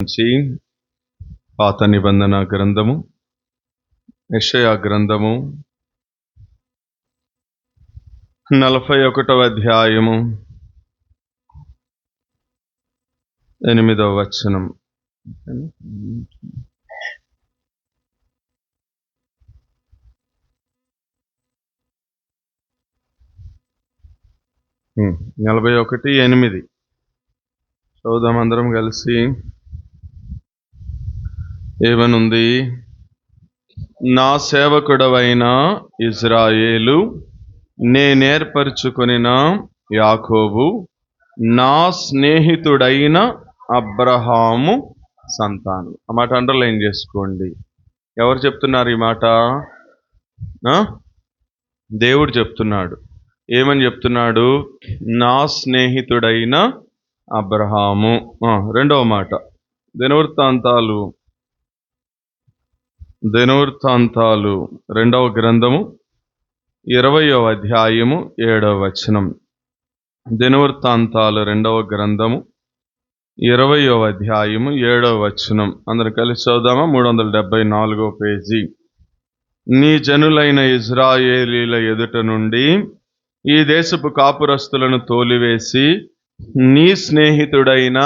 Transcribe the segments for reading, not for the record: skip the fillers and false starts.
నుంచి పాత నిబంధన గ్రంథము యెషయా గ్రంథము 41వ అధ్యాయము 8వ వచనం. 41:8 చదువుదాం అందరం కలిసి. ఏమనుంది? నా సేవకుడవైన ఇజ్రాయేలు, నేనేర్పరచుకొనిన యాకోబు, నా స్నేహితుడైన అబ్రహాము సంతానం. ఆ మాట అండర్లైన్ చేసుకోండి. ఎవరు చెప్తున్నారు ఈ మాట? దేవుడు చెప్తున్నాడు. ఏమని చెప్తున్నాడు? నా స్నేహితుడైన అబ్రహాము. రెండవ మాట దినవృత్తాంతాలు 2వ గ్రంథము 20వ అధ్యాయము 7వ వచనం. దినవృత్తాంతాలు 2వ గ్రంథము 20వ అధ్యాయము 7వ వచనం. అందరం కలిసి చదువుదామా? 374వ పేజీ. నీ జనులైన ఇజ్రాయేలీల ఎదుట నుండి ఈ దేశపు కాపురస్తులను తోలివేసి నీ స్నేహితుడైన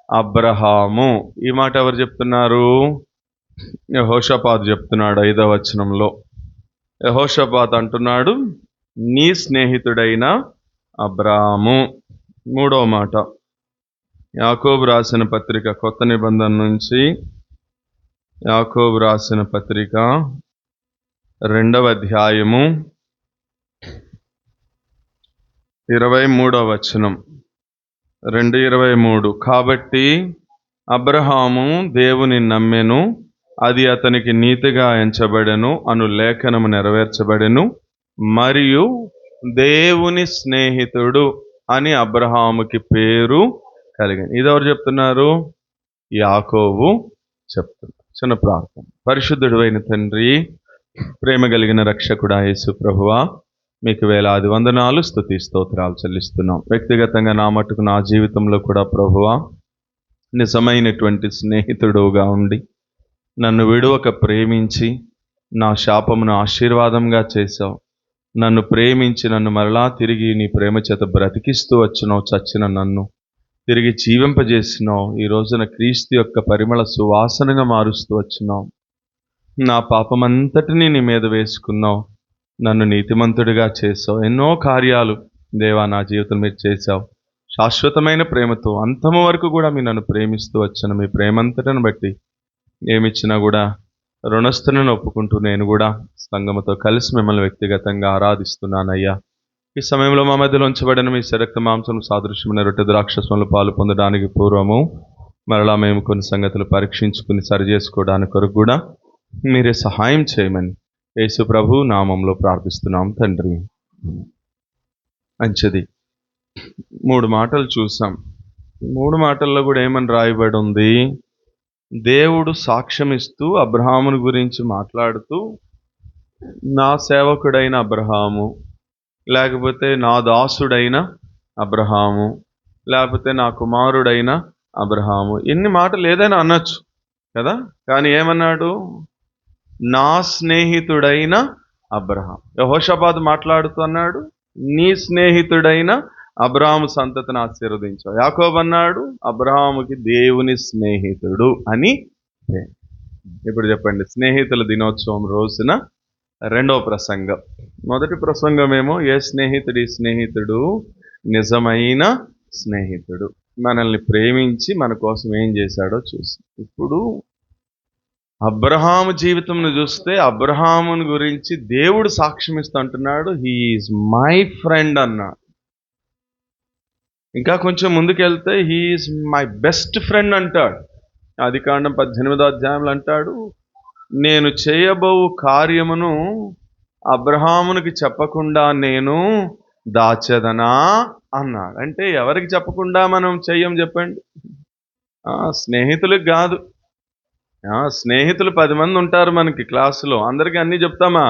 అబ్రహాము. ఈ మాట ఎవరు చెప్తున్నారు? యెహోషాపాతు చెప్తున్నాడు 5వ వచనంలో. యెహోషాపాతు అంటున్నాడు, నీ స్నేహితుడైన అబ్రహాము. 3వ మాట యాకోబు రాసిన పత్రిక, కొత్త నిబంధన నుంచి యాకోబు రాసిన పత్రిక 2వ అధ్యాయము 23వ వచనం. 2:23. కాబట్టి అబ్రహాము దేవుని నమ్మెను, అది అతనికి నీతిగా ఎంచబడెను అను లేఖనము నెరవేర్చబడెను, మరియు దేవుని స్నేహితుడు అని అబ్రహాముకి పేరు కలిగింది. ఇది ఎవరు చెప్తున్నారు? యాకోబు చెప్తున్నారు. చిన్న ప్రార్థన. పరిశుద్ధుడైన తండ్రి, ప్రేమ కలిగిన రక్షకుడా యేసు ప్రభువా, మీకు వేలాది వందనాలు, స్తుతి స్తోత్రాలు చెల్లిస్తున్నాం. వ్యక్తిగతంగా నా మటుకు నా జీవితంలో కూడా ప్రభువా, నిజమైనటువంటి స్నేహితుడుగా ఉండి నన్ను విడువక ప్రేమించి నా శాపమును ఆశీర్వాదంగా చేశావు. నన్ను ప్రేమించి నన్ను మరలా తిరిగి నీ ప్రేమ చేత బ్రతికిస్తూ వచ్చినావు. చచ్చిన నన్ను తిరిగి జీవింపజేసినావు. ఈ రోజున క్రీస్తు యొక్క పరిమళ సువాసనగా మారుస్తూ వచ్చినావు. నా పాపమంతటినీ నీ మీద వేసుకున్నావు. నన్ను నీతిమంతుడిగా చేసావు. ఎన్నో కార్యాలు దేవా నా జీవితం మీరు చేశావు. శాశ్వతమైన ప్రేమతో అంతము వరకు కూడా మీరు నన్ను ప్రేమిస్తూ వచ్చాను. మీ ప్రేమంతటిని బట్టి ఏమిచ్చినా కూడా రుణస్థులను ఒప్పుకుంటూ నేను కూడా సంఘముతో కలిసి మిమ్మల్ని వ్యక్తిగతంగా ఆరాధిస్తున్నానయ్యా. ఈ సమయంలో మా మధ్యలో ఉంచబడిన మీ శరక్త మాంసం సాదృశ్యమైన రొట్టె ద్రాక్షస్వములు పాలు పొందడానికి పూర్వము మరలా మేము కొన్ని సంగతులు పరీక్షించుకుని సరిచేసుకోవడానికి కొరకు కూడా మీరే సహాయం చేయమని యేసు ప్రభు నామంలో ప్రార్థిస్తున్నాం తండ్రి. మంచిది. 3 మాటలు చూసాం. 3 మాటల్లో కూడా ఏమని రాయబడి ఉంది? దేవుడు సాక్ష్యం ఇస్తూ అబ్రహాముని గురించి మాట్లాడుతూ, నా సేవకుడైన అబ్రహాము, లేకపోతే నా దాసుడైన అబ్రహాము, లేకపోతే నా కుమారుడైన అబ్రహాము, ఎన్ని మాటలు ఏదైనా అనొచ్చు కదా. కానీ ఏమన్నాడు? నా స్నేహితుడైన అబ్రహాం. యెహోషాపాతు మాట్లాడుతూ అన్నాడు, నీ స్నేహితుడైన అబ్రహాము సంతతిని ఆశీర్వదించావు. యాకోబు అన్నాడు, అబ్రహాముకి దేవుని స్నేహితుడు అని. ఇప్పుడు చెప్పండి, స్నేహితుల దినోత్సవం రోజున 2వ ప్రసంగం. మొదటి ప్రసంగమేమో ఏ స్నేహితుడు? ఈ స్నేహితుడు నిజమైన స్నేహితుడు, మనల్ని ప్రేమించి మన కోసం ఏం చేశాడో చూసి. ఇప్పుడు అబ్రహాము జీవితంను చూస్తే అబ్రహాముని గురించి దేవుడు సాక్ష్యం ఇస్తూ అంటున్నాడు, హీ ఈజ్ మై ఫ్రెండ్ అన్నాడు. ఇంకా కొంచెం ముందుకెళ్తే he is my best friend అంటాడు. ఆదికాండం 18వ అధ్యాయంలో అంటాడు, నేను చేయబో కార్యమును అబ్రహామునికి చెప్పకుండా నేను దాచెదనా అన్నాడు. అంటే ఎవరికి చెప్పకుండా మనం చెయ్యం చెప్పండి? స్నేహితులకు కాదు. స్నేహితులు 10 మంది ఉంటారు మనకి క్లాసులో. అందరికీ అన్నీ చెప్తామా?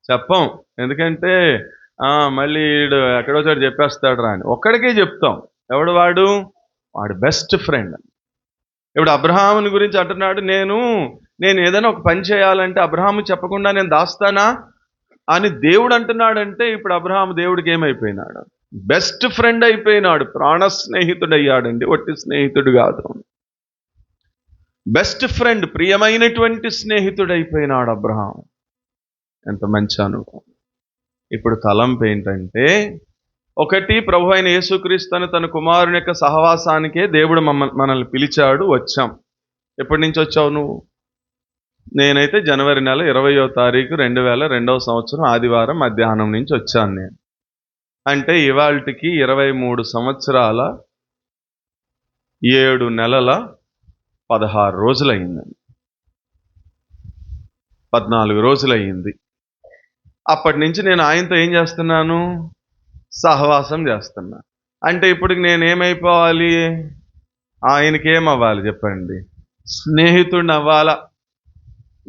చెప్పం. ఎందుకంటే మళ్ళీ వీడు ఎక్కడో చోట చెప్పేస్తాడు రా అని ఒక్కడికే చెప్తాం. ఎవడు వాడు? వాడు బెస్ట్ ఫ్రెండ్. ఇప్పుడు అబ్రహాముని గురించి అంటున్నాడు, నేను ఏదైనా ఒక పని చేయాలంటే అబ్రహాము చెప్పకుండా నేను దాస్తానా అని దేవుడు అంటున్నాడంటే, ఇప్పుడు అబ్రహాము దేవుడికి ఏమైపోయినాడు? బెస్ట్ ఫ్రెండ్ అయిపోయినాడు, ప్రాణ స్నేహితుడు అయ్యాడండి, ఒట్టి స్నేహితుడు కాదు, బెస్ట్ ఫ్రెండ్, ప్రియమైనటువంటి స్నేహితుడు అయిపోయినాడు అబ్రహాం. ఎంత మంచి అనుభవం. ఇప్పుడు తలంపు ఏంటంటే, ఒకటి, ప్రభు అయిన యేసుక్రీస్తుని తన కుమారుని యొక్క సహవాసానికే దేవుడు మనల్ని పిలిచాడు, వచ్చాం. ఎప్పటి నుంచి వచ్చావు నువ్వు? నేనైతే జనవరి నెల 20వ తారీఖు 2002వ సంవత్సరం ఆదివారం మధ్యాహ్నం నుంచి వచ్చాను నేను. అంటే ఇవాళకి 23 సంవత్సరాల 7 నెలల 16 రోజులయ్యిందండి, 14 రోజులయ్యింది. అప్పటి నుంచి నేను ఆయనతో ఏం చేస్తున్నాను? సహవాసం చేస్తున్నా. అంటే ఇప్పటికి నేనేమైపోవాలి? ఆయనకేమవ్వాలి చెప్పండి? స్నేహితుడిని అవ్వాలా,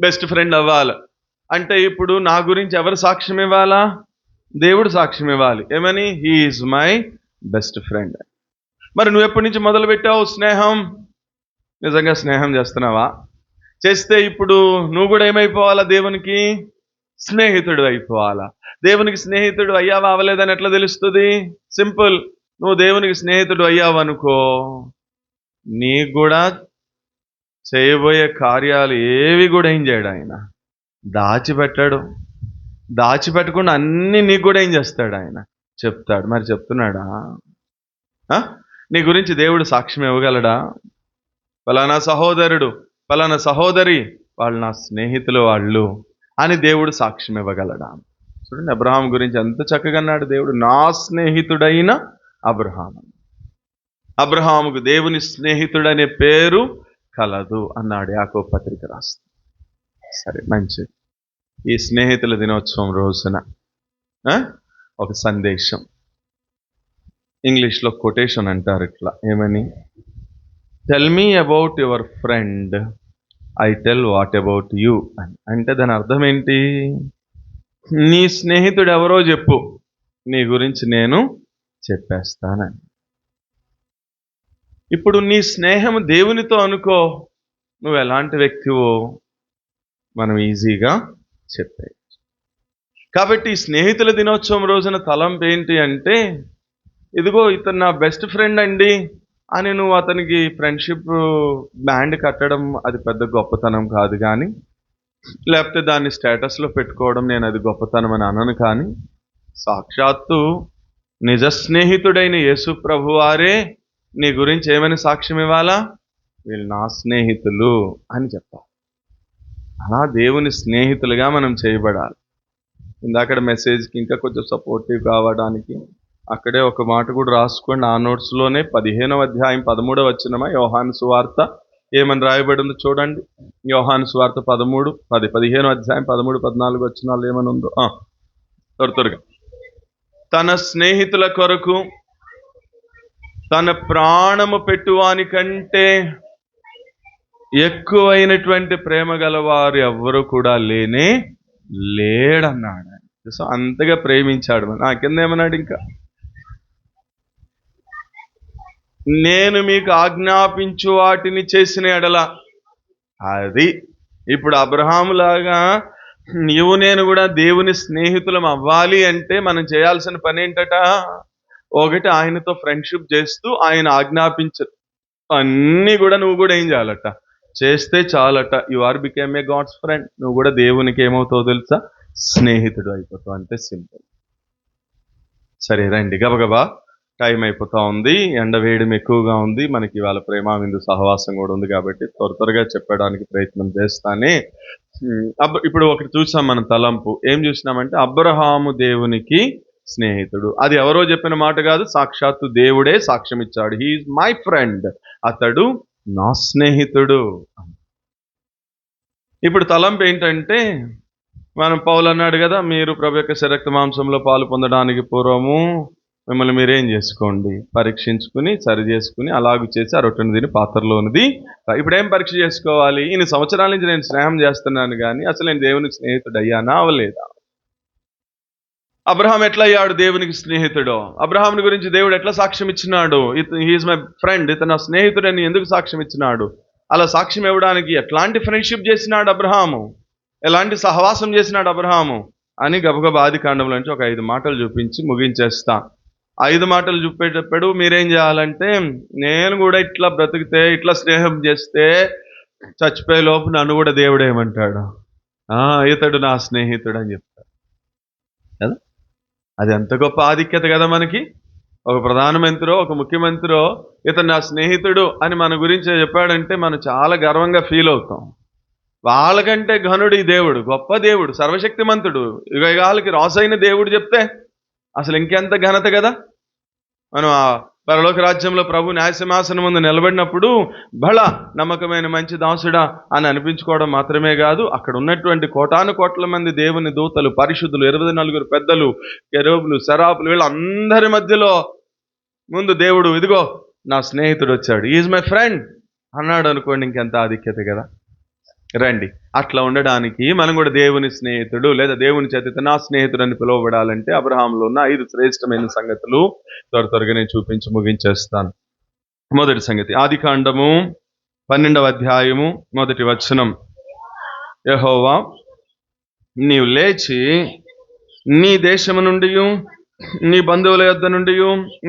బెస్ట్ ఫ్రెండ్ అవ్వాలి. అంటే ఇప్పుడు నా గురించి ఎవరు సాక్ష్యం ఇవ్వాలా? దేవుడు సాక్ష్యం ఇవ్వాలి. ఏమని? He is my best friend. మరి నువ్వు ఎప్పటి నుంచి మొదలు పెట్టావు స్నేహం? నిజంగా స్నేహం చేస్తున్నావా? చేస్తే ఇప్పుడు నువ్వు కూడా ఏమైపోవాలా? దేవునికి స్నేహితుడు అయిపోవాలా. దేవునికి స్నేహితుడు అయ్యావా అవ్వలేదని ఎట్లా తెలుస్తుంది? సింపుల్, నువ్వు దేవునికి స్నేహితుడు అయ్యావనుకో, నీకు కూడా చేయబోయే కార్యాలు ఏవి కూడా ఏం చేయడు ఆయన, దాచిపెట్టాడు. దాచిపెట్టకుండా అన్నీ నీకు కూడా ఏం చేస్తాడు? ఆయన చెప్తాడు. మరి చెప్తున్నాడా? నీ గురించి దేవుడు సాక్ష్యం ఇవ్వగలడా? ఫలానా సహోదరుడు, ఫలానా సహోదరి, వాళ్ళు నా స్నేహితులు వాళ్ళు అని దేవుడు సాక్ష్యం ఇవ్వగలడా? చూడండి, అబ్రహాం గురించి ఎంత చక్కగా అన్నాడు దేవుడు, నా స్నేహితుడైన అబ్రహాం. అబ్రహాముకు దేవుని స్నేహితుడనే పేరు కలదు అన్నాడు యాకోబు పత్రిక రాస్తూ. సరే, మంచిది. ఈ స్నేహితుల దినోత్సవం రోజున ఒక సందేశం, ఇంగ్లీష్లో కొటేషన్ అంటారు ఇట్లా, ఏమని? Tell me about your friend, I tell what about you అని. అంటే దాని అర్థం ఏంటి? నీ స్నేహితుడు ఎవరో చెప్పు, నీ గురించి నేను చెప్పేస్తానని. ఇప్పుడు నీ స్నేహం దేవునితో అనుకో, నువ్వు ఎలాంటి వ్యక్తివో మనం ఈజీగా చెప్పేయచ్చు. కాబట్టి స్నేహితుల దినోత్సవం రోజున తలంపు ఏంటి అంటే, ఇదిగో ఇతను నా బెస్ట్ ఫ్రెండ్ అండి అని నువ్వు అతనికి ఫ్రెండ్షిప్ బ్యాండ్ కట్టడం అది పెద్ద గొప్పతనం కాదు, కానీ లేకపోతే దాన్ని స్టేటస్లో పెట్టుకోవడం నేను అది గొప్పతనం అని అనను. కానీ సాక్షాత్తు నిజ స్నేహితుడైన యేసు ప్రభువారే నీ గురించి ఏమని సాక్ష్యం ఇవ్వాలా? వీళ్ళు నా స్నేహితులు అని చెప్పాలి. అలా దేవుని స్నేహితులుగా మనం చేయబడాలి. ఇందాక మెసేజ్కి ఇంకా కొంచెం సపోర్టివ్ కావడానికి అక్కడే ఒక మాట కూడా రాసుకోండి, ఆ నోట్స్లోనే 15వ అధ్యాయం 13వ వచనమా యోహాను సువార్త ఏమని రాయబడిందో చూడండి. యోహాను సువార్త 15వ అధ్యాయం 13, 14 వచనాలు ఏమని ఉందో త్వరగా. తన స్నేహితుల కొరకు తన ప్రాణము పెట్టువాని కంటే ఎక్కువైనటువంటి ప్రేమ గలవారు ఎవ్వరూ కూడా లేనే లేడన్నాడు. సో అంతగా ప్రేమించాడు. నా కింద ఏమన్నాడు ఇంకా? నేను మీకు ఆజ్ఞాపించు వాటిని చేసిన ఎడల. అది ఇప్పుడు అబ్రహాములాగా నీవు నేను కూడా దేవుని స్నేహితులం అవ్వాలి అంటే మనం చేయాల్సిన పని ఏంటట? ఒకటి, ఆయనతో ఫ్రెండ్షిప్ చేస్తూ ఆయన ఆజ్ఞాపించు అన్నీ కూడా నువ్వు కూడా ఏం చేయాలట? చేస్తే చాలట. You are become a God's friend. నువ్వు కూడా దేవునికి ఏమవుతావు తెలుసా? స్నేహితుడు అయిపోతావు. అంటే సింపుల్. సరే రండి, గబగబా టైం అయిపోతా ఉంది, ఎండ వేయడం ఎక్కువగా ఉంది, మనకి ఇవాళ ప్రేమ విందు సహవాసం కూడా ఉంది కాబట్టి త్వరగా చెప్పడానికి ప్రయత్నం చేస్తానే. ఇప్పుడు ఒకటి చూసాం మనం, తలంపు ఏం చూసినామంటే అబ్రహాము దేవునికి స్నేహితుడు. అది ఎవరో చెప్పిన మాట కాదు, సాక్షాత్తు దేవుడే సాక్ష్యం ఇచ్చాడు. హీఈస్ మై ఫ్రెండ్, అతడు నా స్నేహితుడు. ఇప్పుడు తలంపు ఏంటంటే, మనం పౌలు అన్నాడు కదా, మీరు ప్రభు యొక్క శరీర మాంసంలో పాలు పొందడానికి పూర్వము మిమ్మల్ని మీరేం చేసుకోండి, పరీక్షించుకుని సరి చేసుకుని అలాగూ చేసి ఆ రొట్టెను తిని పాత్రలో ఉన్నది. ఇప్పుడు ఏం పరీక్ష చేసుకోవాలి? ఇన్ని సంవత్సరాల నుంచి నేను స్నేహం చేస్తున్నాను, కానీ అసలు నేను దేవునికి స్నేహితుడు అయ్యానా అవ్వలేదా? అబ్రహాం ఎట్లా అయ్యాడు దేవునికి స్నేహితుడు? అబ్రహాంని గురించి దేవుడు ఎట్లా సాక్ష్యం ఇచ్చినాడు? హీఈస్ మై ఫ్రెండ్, ఇతను నా స్నేహితుడని ఎందుకు సాక్ష్యం ఇచ్చినాడు? అలా సాక్ష్యం ఇవ్వడానికి ఎట్లాంటి ఫ్రెండ్షిప్ చేసినాడు అబ్రహాము, ఎలాంటి సహవాసం చేసినాడు అబ్రహాము అని గబగబా ఆదికాండంలో నుంచి ఒక 5 మాటలు చూపించి ముగించేస్తా. 5 మాటలు చూపేటప్పుడు మీరేం చేయాలంటే, నేను కూడా ఇట్లా బ్రతికితే, ఇట్లా స్నేహం చేస్తే చచ్చిపోయే లోపు నన్ను కూడా దేవుడు ఏమంటాడు, ఇతడు నా స్నేహితుడు అని చెప్తాడు కదా. అది ఎంత గొప్ప ఆధిక్యత కదా మనకి. ఒక ప్రధానమంత్రో ఒక ముఖ్యమంత్రో ఇతను నా స్నేహితుడు అని మన గురించి చెప్పాడంటే మనం చాలా గర్వంగా ఫీల్ అవుతాం. వాళ్ళకంటే ఘనుడు ఈ దేవుడు, గొప్ప దేవుడు, సర్వశక్తిమంతుడు, యుగాలకి రాసైన దేవుడు చెప్తే అసలు ఇంకెంత ఘనత కదా. మనం ఆ పరలోక రాజ్యంలో ప్రభు న్యాయసింహాసనం ముందు నిలబడినప్పుడు బళ నమ్మకమైన మంచి దాసుడా అని అనిపించుకోవడం మాత్రమే కాదు, అక్కడ ఉన్నటువంటి కోటాను కోట్ల మంది దేవుని దూతలు, పరిశుద్ధులు, 24 పెద్దలు, కెరూబులు, సెరాపులు, వీళ్ళందరి మధ్యలో ముందు దేవుడు ఇదిగో నా స్నేహితుడు వచ్చాడు, ఈజ్ మై ఫ్రెండ్ అన్నాడు అనుకోండి, ఇంకెంత ఆధిక్యత కదా. రండి, అట్లా ఉండడానికి మనం కూడా దేవుని స్నేహితుడు లేదా దేవుని చేత నా స్నేహితుడు అని పిలువబడాలంటే అబ్రహాంలో ఉన్న 5 శ్రేష్టమైన సంగతులు త్వరగా నేను చూపించి ముగించేస్తాను. మొదటి సంగతి, ఆదికాండము 12వ అధ్యాయము 1వ వచనం. యెహోవా నీవు లేచి నీ దేశము నుండి, నీ బంధువుల యొద్ద నుండి,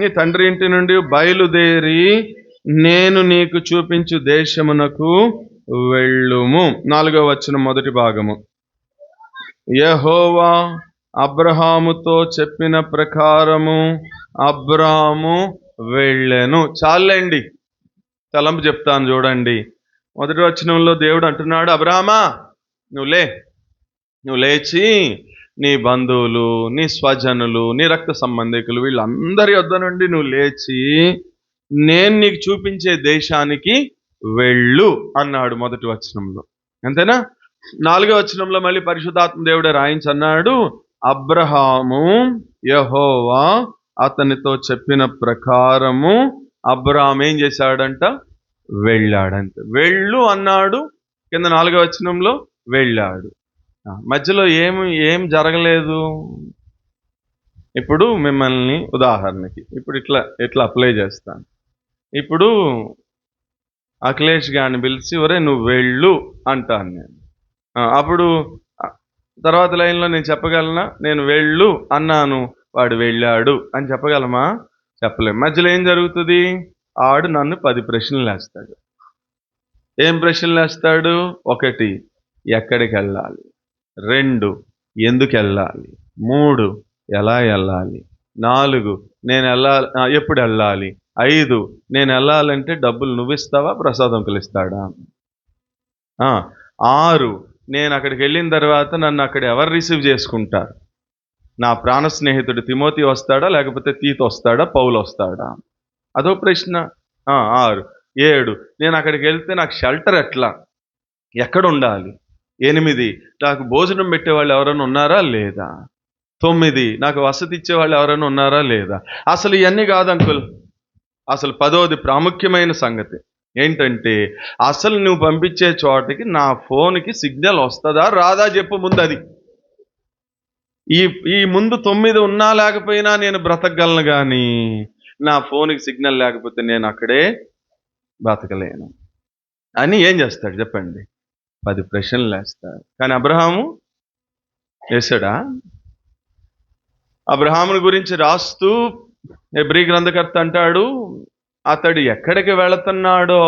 నీ తండ్రి ఇంటి నుండి బయలుదేరి నేను నీకు చూపించు దేశమునకు వెళ్ళుము. 4వ వచనం మొదటి భాగము. యెహోవా అబ్రహాముతో చెప్పిన ప్రకారము అబ్రాము వెళ్ళెను. చాలండి, తలంపు చెప్తాను చూడండి. మొదటి వచనంలో దేవుడు అంటున్నాడు, అబ్రహామా నువ్వు లేచి నీ బంధువులు, నీ స్వజనులు, నీ రక్త సంబంధికులు, వీళ్ళందరి వద్ద నుండి నువ్వు లేచి నేను నీకు చూపించే దేశానికి వెళ్ళు అన్నాడు మొదటి వచనంలో. అంతేనా? 4వ వచనంలో మళ్ళీ పరిశుద్ధాత్మ దేవుడే రాయించన్నాడు, అబ్రహాము యెహోవా అతనితో చెప్పిన ప్రకారము అబ్రహాం ఏం చేశాడంట, వెళ్ళాడంట. వెళ్ళు అన్నాడు కింద 4వ వచనంలో, వెళ్ళాడు. మధ్యలో ఏం జరగలేదు. ఇప్పుడు మిమ్మల్ని ఉదాహరణకి ఇప్పుడు ఇట్లా అప్లై చేస్తాను. ఇప్పుడు అఖిలేష్ గారిని పిలిచి ఒరే నువ్వు వెళ్ళు అంటాను నేను. అప్పుడు తర్వాత లైన్లో నేను చెప్పగలనా, నేను వెళ్ళు అన్నాను వాడు వెళ్ళాడు అని చెప్పగలమా? చెప్పలేం. మధ్యలో ఏం జరుగుతుంది, ఆడు నన్ను 10 ప్రశ్నలు వేస్తాడు. ఏం ప్రశ్నలు వేస్తాడు? 1 ఎక్కడికి వెళ్ళాలి, 2 ఎందుకు వెళ్ళాలి, 3 ఎలా వెళ్ళాలి, 4 నేను వెళ్ళాలి ఎప్పుడు వెళ్ళాలి, 5 నేను వెళ్ళాలంటే డబ్బులు నువ్వు ఇస్తావా ప్రసాదం కలిస్తాడా, 6 నేను అక్కడికి వెళ్ళిన తర్వాత నన్ను అక్కడ ఎవరు రిసీవ్ చేసుకుంటారు, నా ప్రాణ స్నేహితుడు తిమోతి వస్తాడా లేకపోతే తీతు వస్తాడా, పౌలు వస్తాడా, అదో ప్రశ్న. 6 7 నేను అక్కడికి వెళ్తే నాకు షెల్టర్ ఎక్కడ ఉండాలి, 8 నాకు భోజనం పెట్టేవాళ్ళు ఎవరైనా ఉన్నారా లేదా, 9 నాకు వసతి ఇచ్చేవాళ్ళు ఎవరైనా ఉన్నారా లేదా. అసలు ఇవన్నీ కాదు అంకుల్, అసలు 10వది ప్రాముఖ్యమైన సంగతి ఏంటంటే, అసలు నువ్వు పంపించే చోటకి నా ఫోన్కి సిగ్నల్ వస్తుందా రాదా చెప్పు ముందు. అది ఈ ముందు 9 ఉన్నా లేకపోయినా నేను బ్రతకగలను, కానీ నా ఫోన్కి సిగ్నల్ లేకపోతే నేను అక్కడే బ్రతకలేను అని ఏం చేస్తాడు చెప్పండి, 10 ప్రశ్నలు వేస్తాడు. కానీ అబ్రహాము వేసాడా? అబ్రహాముని గురించి రాస్తూ హెబ్రీ గ్రంథకర్త అంటాడు, అతడు ఎక్కడికి వెళుతున్నాడో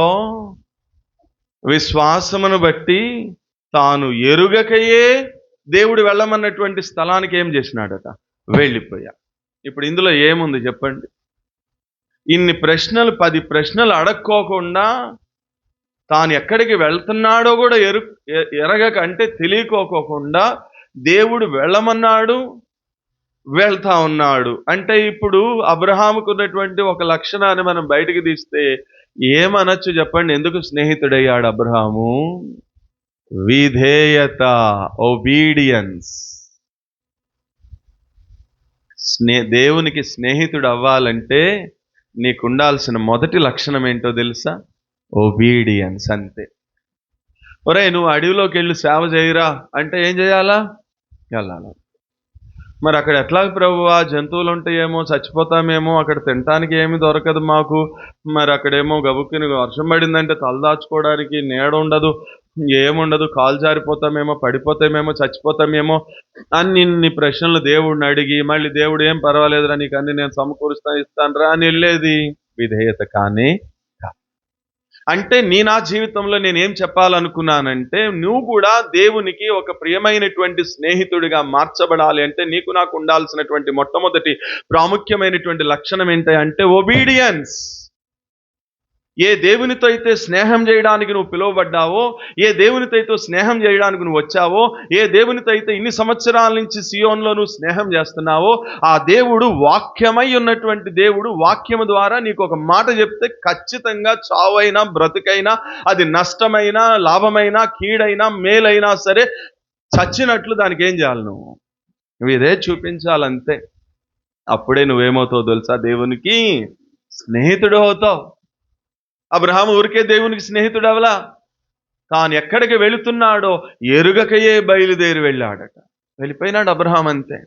విశ్వాసమును బట్టి తాను ఎరుగకయే దేవుడు వెళ్ళమన్నటువంటి స్థలానికి ఏం చేసినాడట, వెళ్ళిపోయా. ఇప్పుడు ఇందులో ఏముంది చెప్పండి? ఇన్ని ప్రశ్నలు 10 ప్రశ్నలు అడక్కోకుండా తాను ఎక్కడికి వెళ్తున్నాడో కూడా ఎరగక అంటే తెలియకోకుండా దేవుడు వెళ్ళమన్నాడు, వెళ్తా ఉన్నాడు. అంటే ఇప్పుడు అబ్రహాముకు ఉన్నటువంటి ఒక లక్షణాన్ని మనం బయటికి తీస్తే ఏమనొచ్చు చెప్పండి? ఎందుకు స్నేహితుడయ్యాడు అబ్రహాము? విధేయత, ఒబీడియన్స్. దేవునికి స్నేహితుడు అవ్వాలంటే నీకు ఉండాల్సిన మొదటి లక్షణం ఏంటో తెలుసా? ఒబీడియన్స్. అంతే. ఒరే నువ్వు అడవిలోకి వెళ్ళి సేవ చేయరా అంటే ఏం చేయాలా? వెళ్ళాలి. మరి అక్కడ ఎట్లా ప్రభువా, జంతువులు ఉంటాయేమో, చచ్చిపోతామేమో, అక్కడ తినటానికి ఏమి దొరకదు మాకు, మరి అక్కడేమో గబుక్కుని వర్షం పడిందంటే తలదాచుకోవడానికి నీడ ఉండదు, ఏముండదు, కాలు జారిపోతామేమో, పడిపోతామేమో, చచ్చిపోతామేమో అని ఇన్ని ప్రశ్నలు దేవుడిని అడిగి మళ్ళీ దేవుడు ఏం పర్వాలేదురా, నీకు అన్ని నేను సమకూరుస్తాను, ఇస్తాను రా అని వెళ్ళేది విధేయత కానీ. అంటే నా జీవితంలో నేనేం చెప్పాలనుకున్నానంటే, నువ్వు కూడా దేవునికి ఒక ప్రియమైనటువంటి స్నేహితుడిగా మార్చబడాలి అంటే నీకు నాకు ఉండాల్సినటువంటి మొట్టమొదటి ప్రాముఖ్యమైనటువంటి లక్షణం ఏంటి అంటే ఒబీడియన్స్. ఏ దేవునితో అయితే స్నేహం చేయడానికి నువ్వు పిలువబడ్డావో, ఏ దేవునితో అయితే స్నేహం చేయడానికి నువ్వు వచ్చావో, ఏ దేవునితో అయితే ఇన్ని సంవత్సరాల నుంచి సియోన్లో నువ్వు స్నేహం చేస్తున్నావో, ఆ దేవుడు వాక్యమై ఉన్నటువంటి దేవుడు వాక్యము ద్వారా నీకు ఒక మాట చెప్తే ఖచ్చితంగా చావైనా బ్రతుకైనా, అది నష్టమైనా లాభమైనా కీడైనా మేలైనా సరే చచ్చినట్లు దానికి ఏం చేయాలి, నువ్వు ఇదే చూపించాలంతే. అప్పుడే నువ్వేమవుతావు తెలుసా, దేవునికి స్నేహితుడు అవుతావు. అబ్రహాము ఊరికే దేవునికి స్నేహితుడు అవలా, తాను ఎక్కడికి వెళుతున్నాడో ఎరుగకయే బయలుదేరి వెళ్ళాడట. వెళ్ళిపోయినాడు అబ్రహాం అంతే.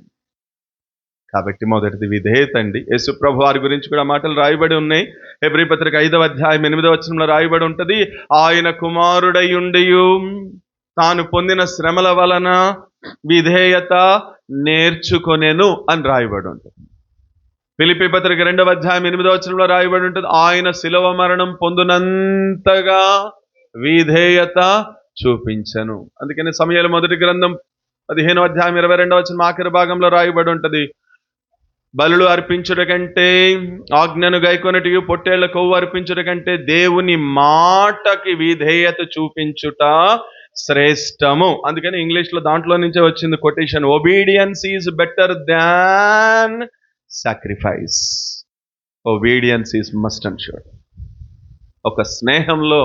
కాబట్టి మొదటిది విధేయత అండి. యేసుప్రభు వారి గురించి కూడా మాటలు రాయబడి ఉన్నాయి. హెబ్రీ పత్రిక 5వ అధ్యాయం 8వ వచనంలో రాయబడి ఉంటుంది, ఆయన కుమారుడై ఉండియు తాను పొందిన శ్రమల వలన విధేయత నేర్చుకొనెను అని రాయబడి ఉంటుంది. ఫిలిప్పీ పత్రిక 2వ అధ్యాయం 8వ వచనంలో రాయబడి ఉంటుంది, ఆయన శిలువ మరణం పొందునంతగా విధేయత చూపించను. అందుకని సమూయేలు మొదటి గ్రంథం 15వ అధ్యాయం 22వ వచనం ఆఖరి భాగంలో రాయబడి ఉంటుంది, బలులు అర్పించుట కంటే ఆజ్ఞను గైకొనటియు పొట్టేళ్ల కొవ్వు అర్పించుట కంటే దేవుని మాటకి విధేయత చూపించుట శ్రేష్టము. అందుకని ఇంగ్లీష్లో దాంట్లో నుంచే వచ్చింది quotation, obedience is better than sacrifice. Obedience is must and sure. ఒక స్నేహంలో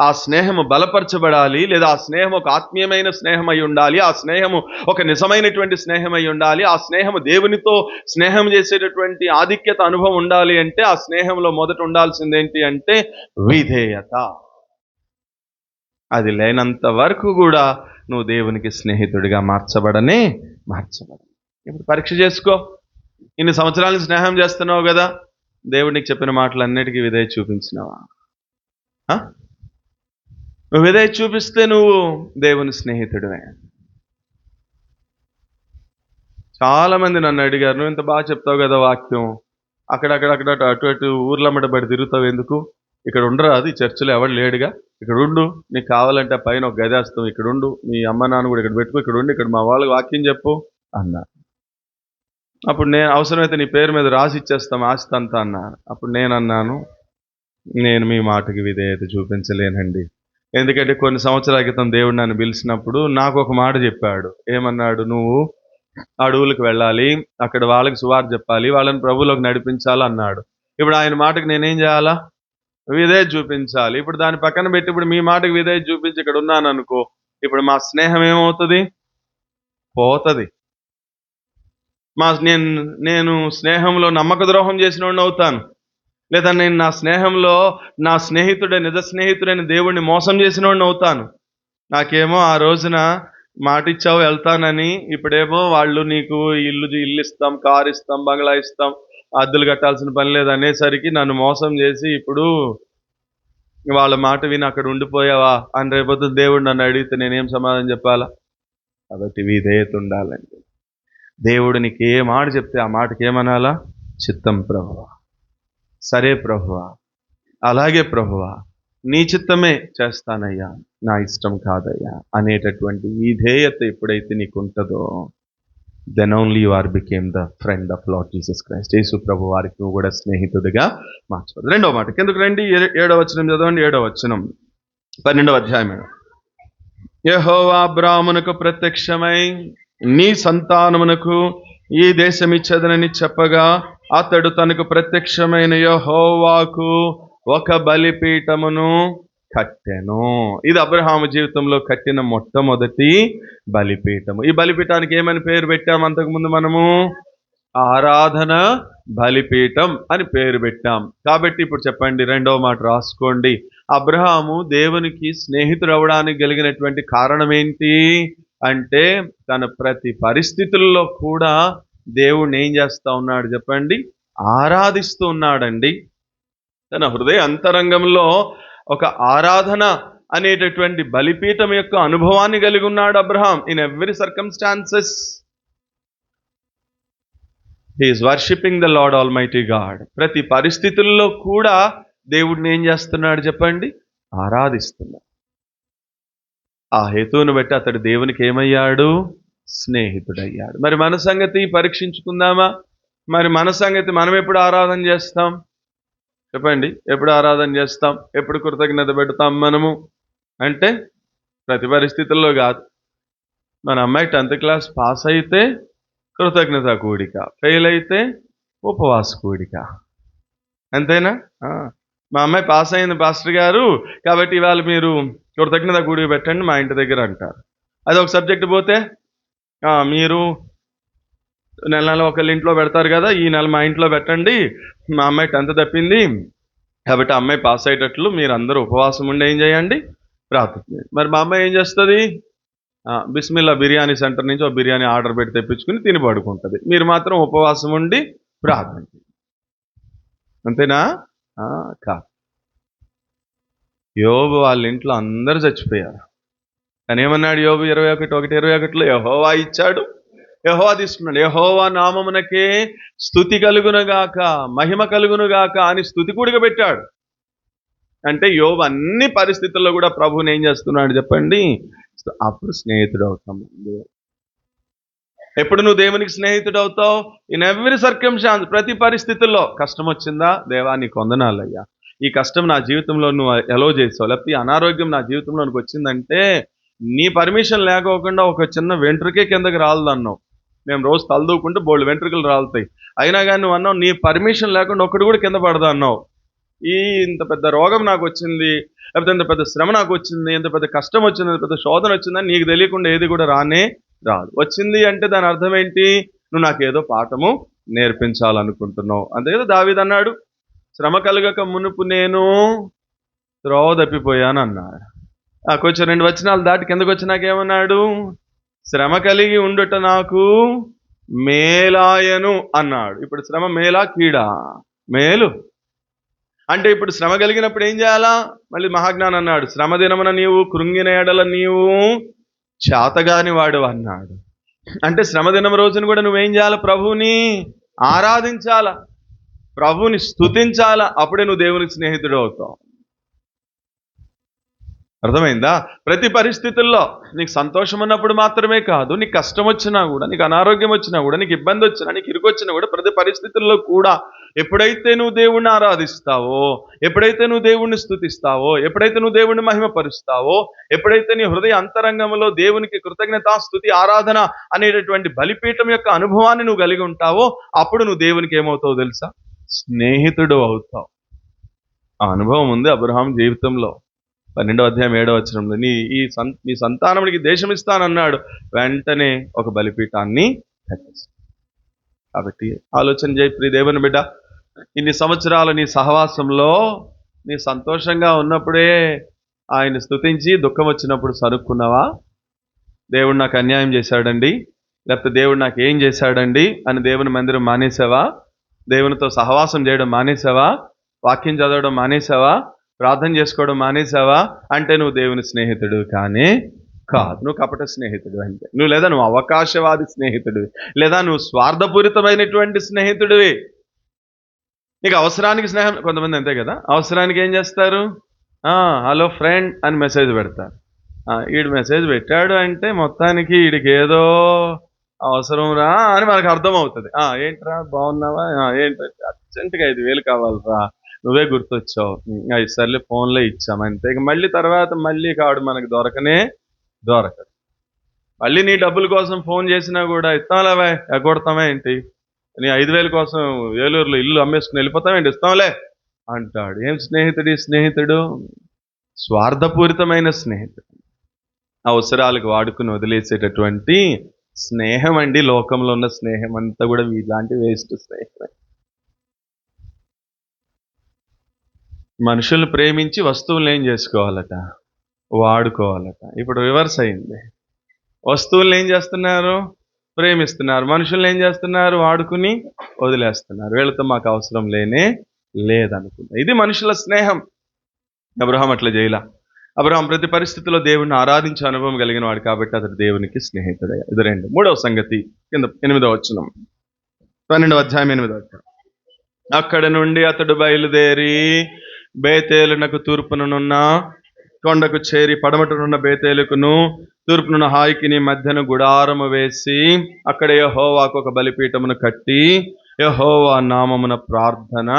ఆ స్నేహము బలపరచబడాలి, లేదా ఆ స్నేహం ఒక ఆత్మీయమైన స్నేహం అయి ఉండాలి, ఆ స్నేహము ఒక నిజమైనటువంటి స్నేహం అయి ఉండాలి, ఆ స్నేహము దేవునితో స్నేహం చేసేటటువంటి ఆధిక్యత అనుభవం ఉండాలి అంటే ఆ స్నేహంలో మొదట ఉండాల్సింది ఏంటి అంటే విధేయత. అది లేనంత వరకు కూడా నువ్వు దేవునికి స్నేహితుడిగా మార్చబడనే. ఇప్పుడు పరీక్ష చేసుకో. ఇన్ని సంవత్సరాలు స్నేహం చేస్తున్నావు కదా, దేవుడికి చెప్పిన మాటలన్నిటికీ విధేయత చూపించినావా? నువ్వు విధేయత చూపిస్తే నువ్వు దేవుని స్నేహితుడివే. చాలా మంది నన్ను అడిగారు, నువ్వు ఇంత బాగా చెప్తావు కదా వాక్యం, అక్కడక్కడ అటు ఊర్లమ్మట బడి తిరుగుతావు ఎందుకు, ఇక్కడ ఉండరా, అది చర్చిలో ఎవడు లేడుగా, ఇక్కడ ఉండు, నీకు కావాలంటే పైన ఒక గది వేస్తాం, ఇక్కడ ఉండు, మీ అమ్మ నాన్న కూడా ఇక్కడ పెట్టుకో, ఇక్కడ ఉండి ఇక్కడ మా వాళ్ళకి వాక్యం చెప్పు అన్నా. అప్పుడు నేను అవసరమైతే నీ పేరు మీద రాసి ఇచ్చేస్తాం ఆస్తి అంతా అన్నాను. అప్పుడు నేను అన్నాను, నేను మీ మాటకి విధేయత చూపించలేనండి. ఎందుకంటే కొన్ని సంవత్సరాల క్రితం దేవుడు నన్ను పిలిచినప్పుడు నాకు ఒక మాట చెప్పాడు. ఏమన్నాడు, నువ్వు అడవులకు వెళ్ళాలి, అక్కడ వాళ్ళకి సువార్త చెప్పాలి, వాళ్ళని ప్రభువులోకి నడిపించాలి అన్నాడు. ఇప్పుడు ఆయన మాటకి నేనేం చేయాలా? విధేయత చూపించాలి. ఇప్పుడు దాని పక్కన పెట్టి ఇప్పుడు మీ మాటకి విధేయత చూపించి ఇక్కడ ఉన్నాను అనుకో, ఇప్పుడు మా స్నేహం ఏమవుతుంది? పోతుంది. నేను స్నేహంలో నమ్మక ద్రోహం చేసిన వాడిని అవుతాను, లేదా నేను నా స్నేహంలో నా నిజ స్నేహితుడైన దేవుడిని మోసం చేసిన వాడిని అవుతాను. నాకేమో ఆ రోజున మాట ఇచ్చావు వెళ్తానని, ఇప్పుడేమో వాళ్ళు నీకు ఇల్లు ఇస్తాం, కారు ఇస్తాం, బంగ్లా ఇస్తాం, అద్దెలు కట్టాల్సిన పని లేదు అనేసరికి నన్ను మోసం చేసి ఇప్పుడు వాళ్ళ మాట విని అక్కడ ఉండిపోయావా అని రేపొద్దు దేవుడు నన్ను అడిగితే నేనేం సమాధానం చెప్పాలా? కాబట్టి విధేయత ఉండాలండి. దేవుడు నీకు ఏ మాట చెప్తే ఆ మాటకి ఏమనాలా? చిత్తం ప్రభువా, సరే ప్రభువా, అలాగే ప్రభువా, నీ చిత్తమే చేస్తానయ్యా, నా ఇష్టం కాదయ్యా అనేటటువంటి విధేయత ఎప్పుడైతే నీకు ఉంటుందో, then only you are become the friend of Lord Jesus Christ. Yesu ప్రభు వారికి నువ్వు కూడా స్నేహితుడిగా మార్చబడు. రెండవ మాట కిందకు రండి, 7వ వచనం చదవండి. 7వ వచనం 12వ అధ్యాయం. యెహోవా అబ్రాహామునకు ప్రత్యక్షమై నీ సంతానమునకు ఈ దేశం ఇచ్చేదనని చెప్పగా అతడు తనకు ప్రత్యక్షమైన యెహోవాకు ఒక బలిపీఠమును కట్టెను. ఇది అబ్రహాము జీవితంలో కట్టిన మొట్టమొదటి బలిపీఠము. ఈ బలిపీఠానికి ఏమని పేరు పెట్టాం? అంతకుముందు మనము ఆరాధన బలిపీఠం అని పేరు పెట్టాం. కాబట్టి ఇప్పుడు చెప్పండి, రెండవ మాట రాసుకోండి. అబ్రహాము దేవునికి స్నేహితుడు అవడానికి కలిగినటువంటి కారణం ఏంటి? అంటే తన ప్రతి పరిస్థితుల్లో కూడా దేవుణ్ణి ఏం చేస్తా ఉన్నాడు చెప్పండి? ఆరాధిస్తూ ఉన్నాడండి. తన హృదయ అంతరంగంలో ఒక ఆరాధన అనేటటువంటి బలిపీఠం యొక్క అనుభవాన్ని కలిగి ఉన్నాడు Abraham. In every circumstances he is worshipping the lord almighty God. ప్రతి పరిస్థితుల్లో కూడా దేవుడిని ఏం చేస్తున్నాడు చెప్పండి? ఆరాధిస్తున్నాడు. ఆ హేతువును బట్టి అతడు దేవునికి ఏమయ్యాడు? స్నేహితుడయ్యాడు. మరి మన సంగతి పరీక్షించుకుందామా? మరి మన సంగతి మనం ఎప్పుడు ఆరాధన చేస్తాం చెప్పండి? ఎప్పుడు ఆరాధన చేస్తాం? ఎప్పుడు కృతజ్ఞత పెడతాం మనము అంటే? ప్రతి పరిస్థితుల్లో కాదు. మన అమ్మాయి 10th క్లాస్ పాస్ అయితే కృతజ్ఞత కూడిక, ఫెయిల్ అయితే ఉపవాస కూడిక. అంతేనా? మా అమ్మాయి పాస్ అయింది పాస్టర్ గారు, కాబట్టి ఇవాళ మీరు కృతజ్ఞత కూడిక పెట్టండి మా ఇంటి దగ్గర అంటారు. అది ఒక సబ్జెక్ట్ పోతే మీరు నెల నెల ఒకళ్ళ ఇంట్లో పెడతారు కదా, ఈ నెల మా ఇంట్లో పెట్టండి, మా అమ్మాయి 10th తప్పింది కాబట్టి అమ్మాయి పాస్ అయ్యేటట్లు మీరు అందరూ ఉపవాసం ఉండి ఏం చేయండి? ప్రార్థన చేయండి. మరి మా అమ్మాయి ఏం చేస్తుంది? బిస్మిల్లా బిర్యానీ సెంటర్ నుంచి ఒక బిర్యానీ ఆర్డర్ పెట్టి తెప్పించుకుని తిని పడుకుంటుంది. మీరు మాత్రం ఉపవాసం ఉండి ప్రార్థన చేయండి. అంతేనా? కాదు. యోబు వాళ్ళ ఇంట్లో అందరూ చచ్చిపోయారు. కానీ ఏమన్నాడు యోబు 21:21 యెహోవా ఇచ్చాడు, యెహోవా తీసుకున్నాడు. యెహోవా నామమునకే స్తుతి కలుగునుగాక, మహిమ కలుగునుగాక అని స్తుతి కూడిగా పెట్టాడు. అంటే యోబు అన్ని పరిస్థితుల్లో కూడా ప్రభువుని ఏం చేస్తున్నాడు చెప్పండి? అప్పుడు స్నేహితుడు అవుతాము. ఎప్పుడు నువ్వు దేవునికి స్నేహితుడు అవుతావు? ఇన్ ఎవ్రీ సర్కమ్స్టాన్స్, ప్రతి పరిస్థితుల్లో. కష్టం వచ్చిందా? దేవా నీకు వందనాలయ్యా, ఈ కష్టం నా జీవితంలో నువ్వు ఎలో చేసావు. లేకపోతే అనారోగ్యం నా జీవితంలోనికి వచ్చిందంటే నీ పర్మిషన్ లేకోకుండా ఒక చిన్న వెంట్రుకే కిందకి రాలదన్నావు. మేము రోజు తలదూకుంటే బోల్డ్ వెంట్రుకలు రాలుతాయి. అయినా కానీ నువ్వు అన్నావు నీ పర్మిషన్ లేకుండా ఒక్కడు కూడా కింద పడదా అన్నావు. ఇంత పెద్ద రోగం నాకు వచ్చింది, లేకపోతే ఇంత పెద్ద శ్రమ నాకు వచ్చింది, ఇంత పెద్ద కష్టం వచ్చింది, ఇంత పెద్ద శోధన వచ్చిందని నీకు తెలియకుండా ఏది కూడా రానే రాదు. వచ్చింది అంటే దాని అర్థం ఏంటి? నువ్వు నాకేదో పాఠము నేర్పించాలనుకుంటున్నావు. అంతే కదా దావీదు అన్నాడు, శ్రమ కలగక మునుపు నేను త్రోవ తప్పిపోయాను అన్నాడు. కొంచెం 2 వచనాలు దాటి కిందకు వచ్చినాకేమన్నాడు? శ్రమ కలిగి ఉండుట నాకు మేలాయను అన్నాడు. ఇప్పుడు శ్రమ మేలా కీడా? మేలు. అంటే ఇప్పుడు శ్రమ కలిగినప్పుడు ఏం చేయాలా? మళ్ళీ మహాజ్ఞానం అన్నాడు, శ్రమ దినమున నీవు కృంగిన ఎడల నీవు చేతగాని వాడు అన్నాడు. అంటే శ్రమ దినం రోజున కూడా నువ్వేం చేయాలి? ప్రభువుని ఆరాధించాలా, ప్రభువుని స్తుతించాలా. అప్పుడే నువ్వు దేవునికి స్నేహితుడు అవుతావు. అర్థమైందా? ప్రతి పరిస్థితుల్లో నీకు సంతోషం ఉన్నప్పుడు మాత్రమే కాదు, నీకు కష్టం వచ్చినా కూడా, నీకు అనారోగ్యం వచ్చినా కూడా, నీకు ఇబ్బంది వచ్చినా, నీకు ఇరుకు వచ్చినా కూడా, ప్రతి పరిస్థితుల్లో కూడా ఎప్పుడైతే నువ్వు దేవుణ్ణి ఆరాధిస్తావో, ఎప్పుడైతే నువ్వు దేవుణ్ణి స్తుతిస్తావో, ఎప్పుడైతే నువ్వు దేవుణ్ణి మహిమపరుస్తావో, ఎప్పుడైతే నీ హృదయ అంతరంగంలో దేవునికి కృతజ్ఞత స్తుతి ఆరాధన అనేటటువంటి బలిపీఠం యొక్క అనుభవాన్ని నువ్వు కలిగి ఉంటావో, అప్పుడు నువ్వు దేవునికి ఏమవుతావు తెలుసా? స్నేహితుడు అవుతావు. ఆ అనుభవం ఉంది అబ్రహాం జీవితంలో. 12వ అధ్యాయం 7వ వచనంలో నీ సంతానమునికి దేశం ఇస్తానన్నాడు, వెంటనే ఒక బలిపీఠాన్ని కట్టిస్తాడు. కాబట్టి ఆలోచన చేయి ప్రియ దేవుని బిడ్డ, ఇన్ని సంవత్సరాలు నీ సహవాసంలో నీ సంతోషంగా ఉన్నప్పుడే ఆయన స్తుతించి దుఃఖం వచ్చినప్పుడు సరుక్కున్నావా? దేవుడు నాకు అన్యాయం చేశాడండి, లేకపోతే దేవుడు నాకు ఏం చేశాడండి అని దేవుని మందిరం మానేసావా? దేవునితో సహవాసం చేయడం మానేసావా? వాక్యం చదవడం మానేసావా? ప్రార్థన చేసుకోవడం మానేసావా? అంటే నువ్వు దేవుని స్నేహితుడు కానీ కాదు, నువ్వు కపట స్నేహితుడు. అంటే నువ్వు అవకాశవాది స్నేహితుడివి, లేదా నువ్వు స్వార్థపూరితమైనటువంటి స్నేహితుడివి. నీకు అవసరానికి స్నేహం, కొంతమంది అంతే కదా, అవసరానికి ఏం చేస్తారు? హలో ఫ్రెండ్ అని మెసేజ్ పెడతారు. వీడు మెసేజ్ పెట్టాడు అంటే మొత్తానికి వీడికి ఏదో అవసరం రా అని మనకు అర్థమవుతుంది. ఏంట్రా బాగున్నావా, ఏంటి అర్జెంటుగా 5,000 కావాలరా, నువ్వే గుర్తొచ్చావు, సర్లే ఫోన్లో ఇచ్చాము అంతే. ఇక మళ్ళీ తర్వాత మళ్ళీ కాడు మనకు దొరకదు. మళ్ళీ నీ డబ్బుల కోసం ఫోన్ చేసినా కూడా ఇస్తాంలేవా, ఎగ్గొడతామా ఏంటి, నీ 5,000 కోసం ఏలూరులో ఇల్లు అమ్మేసుకుని వెళ్ళిపోతామేంటి, ఇస్తాంలే అంటాడు. ఏం స్నేహితుడు? స్వార్థపూరితమైన స్నేహితుడు. అవసరాలకు వాడుకుని వదిలేసేటటువంటి స్నేహం అండి. లోకంలో ఉన్న స్నేహం అంతా కూడా ఇలాంటి వేస్ట్ స్నేహం. మనుషులు ప్రేమించి వస్తువులు ఏం చేసుకోవాలట? వాడుకోవాలట. ఇప్పుడు రివర్స్ అయింది. వస్తువుల్ని ఏం చేస్తున్నారు? ప్రేమిస్తున్నారు. మనుషుల్ని ఏం చేస్తున్నారు? వాడుకుని వదిలేస్తున్నారు. వీళ్ళతో మాకు అవసరం లేదనుకుంటా. ఇది మనుషుల స్నేహం. అబ్రహాం అట్లా చేయలా. అబ్రహాం ప్రతి పరిస్థితిలో దేవుణ్ణి ఆరాధించే అనుభవం కలిగిన వాడు కాబట్టి అతడు దేవునికి స్నేహితుడయ్యా. ఇది 2. 3వ సంగతి కింద 8వ వచనం, 12వ అధ్యాయం 8వ వచనం. అక్కడ నుండి అతడు బయలుదేరి బేతేలునకు తూర్పునున్న కొండకు చేరి పడమటనున్న బేతేలుకును తూర్పునున్న హాయికిని మధ్యన గుడారము వేసి అక్కడ యెహోవాకు ఒక బలిపీఠమును కట్టి యెహోవా నామమున ప్రార్థన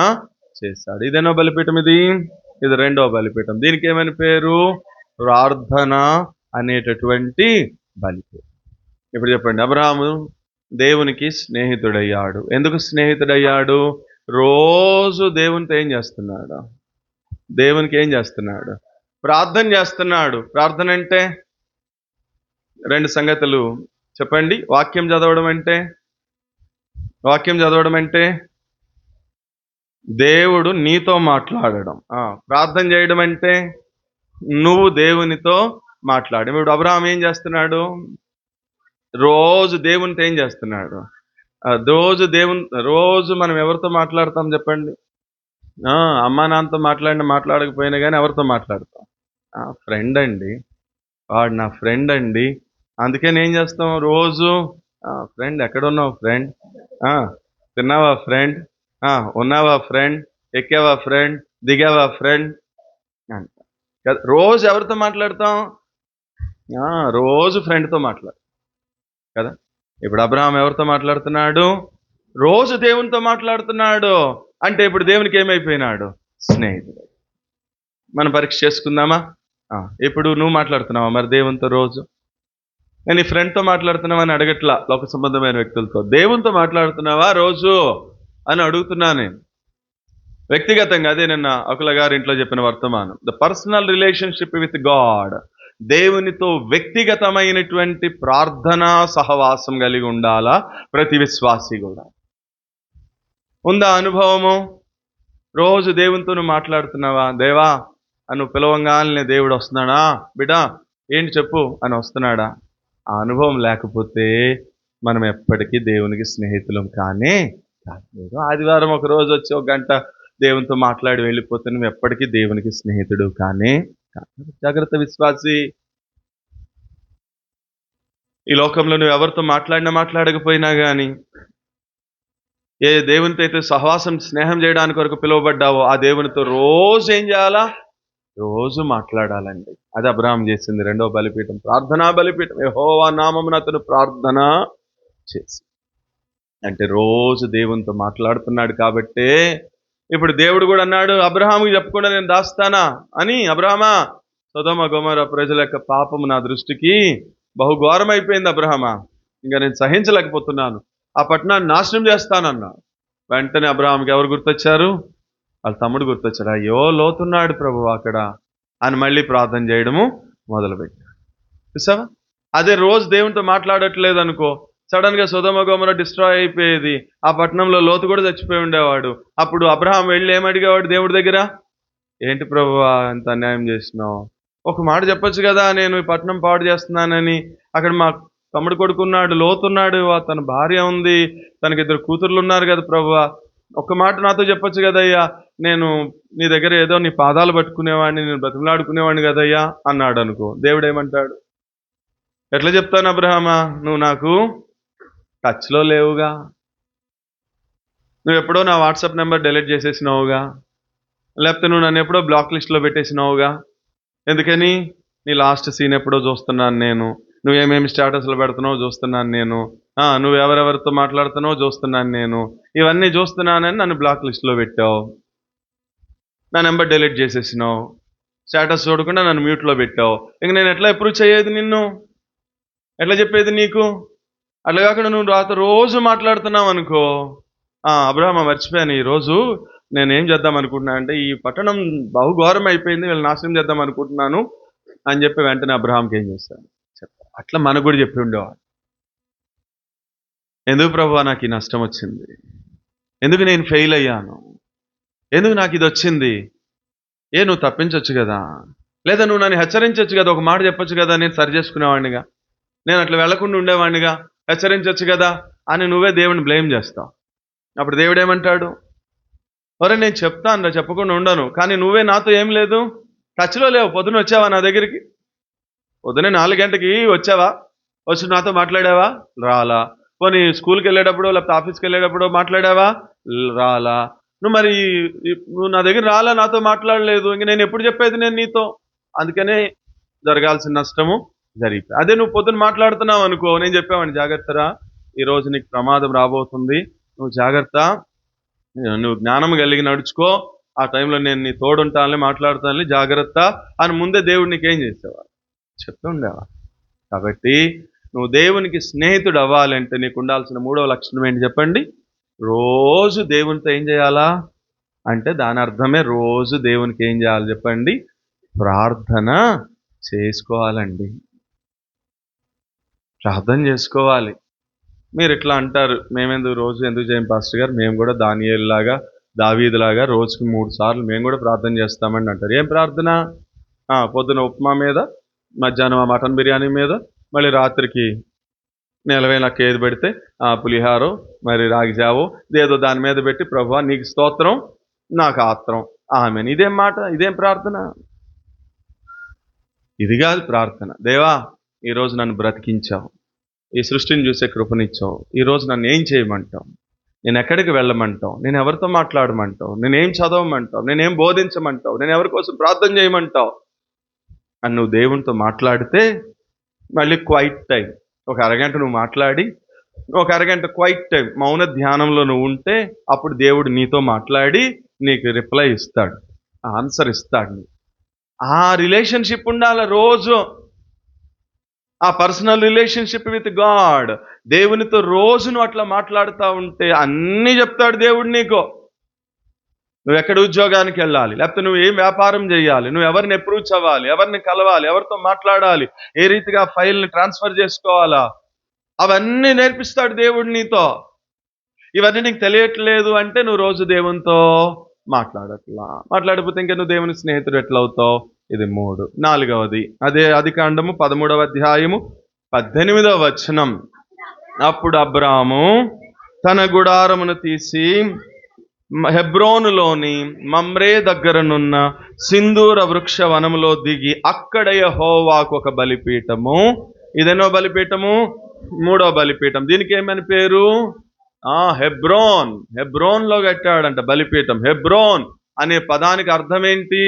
చేశాడు. ఇదేనో బలిపీఠం, ఇది 2వ బలిపీఠం. దీనికి ఏమని పేరు? ప్రార్థన అనేటటువంటి బలిపీఠం. ఇప్పుడు చెప్పండి, అబ్రహాము దేవునికి స్నేహితుడయ్యాడు. ఎందుకు స్నేహితుడయ్యాడు? రోజు దేవునితో ఏం చేస్తున్నాడు? దేవునికి ఏం చేస్తున్నాడు? ప్రార్థన చేస్తున్నాడు. ప్రార్థన అంటే 2 సంగతులు చెప్పండి. వాక్యం చదవడం అంటే దేవుడు నీతో మాట్లాడడం. ప్రార్థన చేయడం అంటే నువ్వు దేవునితో మాట్లాడు. ఇప్పుడు అబ్రహాం ఏం చేస్తున్నాడు? రోజు దేవునితో ఏం చేస్తున్నాడు? రోజు మనం ఎవరితో మాట్లాడతాం చెప్పండి? అమ్మా నాన్నతో మాట్లాడకపోయినా కానీ ఎవరితో మాట్లాడతాం? ఫ్రెండ్ అండి, వాడు నా ఫ్రెండ్ అండి. అందుకని ఏం చేస్తాం? రోజు ఫ్రెండ్, ఎక్కడున్నావు ఫ్రెండ్? తిన్నావా ఫ్రెండ్? ఉన్నావా ఫ్రెండ్? ఎక్కావా ఫ్రెండ్? దిగావా ఫ్రెండ్? అంట. రోజు ఎవరితో మాట్లాడతాం? రోజు ఫ్రెండ్తో మాట్లాడు కదా. ఇప్పుడు అబ్రహాం ఎవరితో మాట్లాడుతున్నాడు? రోజు దేవునితో మాట్లాడుతున్నాడు. అంటే ఇప్పుడు దేవునికి ఏమైపోయినాడు? స్నేహితుడు. మనం పరీక్ష చేసుకుందామా? ఇప్పుడు నువ్వు మాట్లాడుతున్నావా మరి దేవునితో రోజు? నేను ఈ ఫ్రెండ్తో మాట్లాడుతున్నావా అని అడగట్లా, లోక సంబంధమైన వ్యక్తులతో. దేవునితో మాట్లాడుతున్నావా రోజు అని అడుగుతున్నా నేను వ్యక్తిగతంగా. అదే నిన్న అకుల గారి ఇంట్లో చెప్పిన వర్తమానం. The personal relationship with God. దేవునితో వ్యక్తిగతమైనటువంటి ప్రార్థనా సహవాసం కలిగి ఉండాలా ప్రతి విశ్వాసి కూడా. ఉందా అనుభవము? రోజు దేవునితో నువ్వు మాట్లాడుతున్నావా? దేవా అని పిలవంగానే దేవుడు వస్తున్నాడా? బిడ్డా ఏంటి చెప్పు అని వస్తున్నాడా? ఆ అనుభవం లేకపోతే మనం ఎప్పటికీ దేవునికి స్నేహితులం కానే కాదు. ఆదివారం ఒక రోజు వచ్చి 1 గంట దేవునితో మాట్లాడి వెళ్ళిపోతే నువ్వు ఎప్పటికీ దేవునికి స్నేహితుడు కానే కాదు. జాగ్రత్త విశ్వాసి. ఈ లోకంలో నువ్వు ఎవరితో మాట్లాడకపోయినా కానీ, ఏ దేవునితో అయితే సహవాసం స్నేహం చేయడానికి వరకు పిలువబడ్డావో ఆ దేవునితో రోజు ఏం చేయాలా? రోజు మాట్లాడాలండి. అది అబ్రహాం చేసింది. 2వ బలిపీఠం, ప్రార్థనా బలిపీఠం. యెహోవా నామమున అతను ప్రార్థన చేసి, అంటే రోజు దేవునితో మాట్లాడుతున్నాడు కాబట్టే ఇప్పుడు దేవుడు కూడా అన్నాడు, అబ్రహాముకి చెప్పకుండా నేను దాస్తానా అని. అబ్రహామా, సొదొమ గొమొర్రా ప్రజల యొక్క పాపము నా దృష్టికి బహుఘోరమైపోయింది అబ్రహామా, ఇంకా నేను సహించలేకపోతున్నాను, ఆ పట్టణాన్ని నాశనం చేస్తానన్నా. వెంటనే అబ్రహాంకి ఎవరు గుర్తొచ్చారు? వాళ్ళ తమ్ముడు గుర్తొచ్చాడు. అయ్యో లోతున్నాడు ప్రభు అక్కడ అని మళ్ళీ ప్రార్థన చేయడము మొదలుపెట్టాడు. చూసావా? అదే రోజు దేవునితో మాట్లాడట్లేదు అనుకో, సడన్ గా సొదొమ గొమొర్రా డిస్ట్రాయ్ అయిపోయేది. ఆ పట్టణంలో లోతు కూడా చచ్చిపోయి ఉండేవాడు. అప్పుడు అబ్రహాం వెళ్ళి ఏమడిగేవాడు దేవుడి దగ్గర? ఏంటి ప్రభువా ఎంత అన్యాయం చేసినావు? ఒక మాట చెప్పొచ్చు కదా, నేను ఈ పట్టణం పాడు చేస్తున్నానని. అక్కడ మా తమ్ముడు కొడుకున్నాడు, లోతున్నాడు, తన భార్య ఉంది, తనకి 2 కూతుర్లు ఉన్నారు కదా ప్రభువా, ఒక్క మాట నాతో చెప్పొచ్చు కదయ్యా, నేను నీ దగ్గర ఏదో నీ పాదాలు పట్టుకునేవాడిని, నేను బ్రతిమలాడుకునేవాడిని కదయ్యా అన్నాడు అనుకో. దేవుడు ఏమంటాడు? ఎట్లా చెప్తాను అబ్రహామా, నువ్వు నాకు టచ్లో లేవుగా, నువ్వు ఎప్పుడో నా వాట్సాప్ నెంబర్ డెలీట్ చేసేసినావుగా, లేకపోతే నువ్వు నన్ను ఎప్పుడో బ్లాక్ లిస్ట్లో పెట్టేసినావుగా. ఎందుకని? నీ లాస్ట్ సీన్ ఎప్పుడో చూస్తున్నాను నేను, నువ్వేమేమి స్టేటస్లు పెడుతున్నావు చూస్తున్నాను నేను, నువ్వు ఎవరెవరితో మాట్లాడుతున్నావు చూస్తున్నాను నేను, ఇవన్నీ చూస్తున్నానని నన్ను బ్లాక్ లిస్ట్లో పెట్టావు, నా నెంబర్ డెలీట్ చేసేసినావు, స్టేటస్ చూడకుండా నన్ను మ్యూట్లో పెట్టావు. ఇంక నేను ఎట్లా అప్రూవ్ చేయేది నిన్ను? ఎట్లా చెప్పేది నీకు? అట్లా కాకుండా నువ్వు రాత రోజు మాట్లాడుతున్నావు అనుకో, అబ్రహామా మర్చిపోయాను, ఈరోజు నేనేం చేద్దాం అనుకుంటున్నా అంటే ఈ పట్టణం బహుఘోరం అయిపోయింది, వీళ్ళు నాశనం చేద్దాం అనుకుంటున్నాను అని చెప్పి వెంటనే అబ్రహాంకి ఏం చేస్తాను అట్లా మనకు కూడా చెప్పి ఉండేవాడు. ఎందుకు ప్రభువా నాకు ఈ నష్టం వచ్చింది? ఎందుకు నేను ఫెయిల్ అయ్యాను? ఎందుకు నాకు ఇది వచ్చింది? నువ్వు తప్పించవచ్చు కదా, లేదా నువ్వు నన్ను హెచ్చరించవచ్చు కదా, ఒక మాట చెప్పొచ్చు కదా, నేను సరి చేసుకునేవాడినిగా. నేను అట్లా వెళ్లకుండా ఉండేవాడినిగా, హెచ్చరించవచ్చు కదా అని నువ్వే దేవుని బ్లేమ్ చేస్తావు. అప్పుడు దేవుడు ఏమంటాడు? ఒరే నేను చెప్తాను, చెప్పకుండా ఉండను, కానీ నువ్వే నాతో ఏం లేదు, టచ్లో లేవు. పొద్దున వచ్చావా నా దగ్గరికి? పొద్దునే 4 గంటకి వచ్చావా? వచ్చి నాతో మాట్లాడావా? రాలా. పోనీ స్కూల్కి వెళ్ళేటప్పుడు లేకపోతే ఆఫీస్కి వెళ్ళేటప్పుడు మాట్లాడావా? రాలా. నువ్వు నా దగ్గర రాలా, నాతో మాట్లాడలేదు, ఇంక నేను ఎప్పుడు చెప్పేది నేను నీతో? అందుకనే జరగాల్సిన నష్టము జరిగిపోయి. అదే నువ్వు పొద్దున మాట్లాడుతున్నావు అనుకో, నేను చెప్పావని జాగ్రత్తరా, ఈరోజు నీకు ప్రమాదం రాబోతుంది, నువ్వు జాగ్రత్త, నువ్వు జ్ఞానం కలిగి నడుచుకో, ఆ టైంలో నేను నీ తోడుంటానులే, మాట్లాడుతానులే, జాగ్రత్త అని ముందే దేవుడు నీకేం చేసేవాడు? చెప్తూ ఉండేవా? కాబట్టి నువ్వు దేవునికి స్నేహితుడు అవ్వాలంటే నీకు ఉండాల్సిన 3వ లక్షణం ఏంటి చెప్పండి? రోజు దేవునితో ఏం చేయాలా అంటే దాని అర్థమే రోజు దేవునికి ఏం చేయాలి చెప్పండి? ప్రార్థన చేసుకోవాలండి. ప్రార్థన చేసుకోవాలి. మీరు ఇట్లా అంటారు, మేమెందుకు రోజు ఎందుకు చేయం పాస్టర్ గారు, మేము కూడా దానియేలులాగా దావీదులాగా రోజుకి 3 సార్లు మేము కూడా ప్రార్థన చేస్తామని అంటారు. ఏం ప్రార్థన? పొద్దున ఉప్మా మీద, మధ్యాహ్నం మటన్ బిర్యానీ మీద, మళ్ళీ రాత్రికి నిలవే నాకు ఏది పెడితే పులిహారో మరి రాగి జావో ఏదో దాని మీద పెట్టి, ప్రభువా నీకు స్తోత్రం, నాకు ఆత్రం, ఆమెన్. ఇదేం మాట? ఇదేం ప్రార్థన? ఇది కాదు ప్రార్థన. దేవా ఈరోజు నన్ను బ్రతికించావు, ఈ సృష్టిని చూసే కృపనిచ్చావు, ఈరోజు నన్ను ఏం చేయమంటావు, నేను ఎక్కడికి వెళ్ళమంటావు, నేను ఎవరితో మాట్లాడమంటావు, నేనేం చదవమంటావు, నేనేం బోధించమంటావు, నేను ఎవరి కోసం ప్రార్థన చేయమంటావు అని నువ్వు దేవునితో మాట్లాడితే, మళ్ళీ క్వైట్ టైం ఒక అరగంట నువ్వు మాట్లాడి, ఒక అరగంట క్వైట్ టైం మౌన ధ్యానంలో నువ్వు ఉంటే, అప్పుడు దేవుడు నీతో మాట్లాడి నీకు రిప్లై ఇస్తాడు, ఆన్సర్ ఇస్తాడు. ఆ రిలేషన్షిప్ ఉండాలి రోజు, ఆ పర్సనల్ రిలేషన్షిప్ విత్ గాడ్. దేవునితో రోజు నువ్వు అట్లా మాట్లాడుతూ ఉంటే అన్నీ చెప్తాడు దేవుడు నీకు. నువ్వు ఎక్కడ ఉద్యోగానికి వెళ్ళాలి, లేకపోతే నువ్వు ఏం వ్యాపారం చేయాలి, నువ్వు ఎవరిని అప్రోచ్ అవ్వాలి, ఎవరిని కలవాలి, ఎవరితో మాట్లాడాలి, ఏ రీతిగా ఫైల్ని ట్రాన్స్ఫర్ చేసుకోవాలా, అవన్నీ నేర్పిస్తాడు దేవుడు నీతో. ఇవన్నీ నీకు తెలియట్లేదు అంటే నువ్వు రోజు దేవునితో మాట్లాడకపోతే ఇంకా నువ్వు దేవుని స్నేహితుడు ఎట్లా అవుతావు? ఇది 3. 4వది అదే ఆదికాండము 13వ అధ్యాయము 18వ వచనం. అప్పుడు అబ్రాము తన గుడారమును తీసి హెబ్రోనులోని మమ్రే దగ్గరనున్న సింధూర వృక్ష వనములో దిగి అక్కడ యెహోవాకు ఒక బలిపీఠము, ఇదేనో బలిపీఠము, 3వ బలిపీఠం, దీనికి ఏమని పేరు? హెబ్రోన్లో కట్టాడంట బలిపీఠం. హెబ్రోన్ అనే పదానికి అర్థం ఏంటి?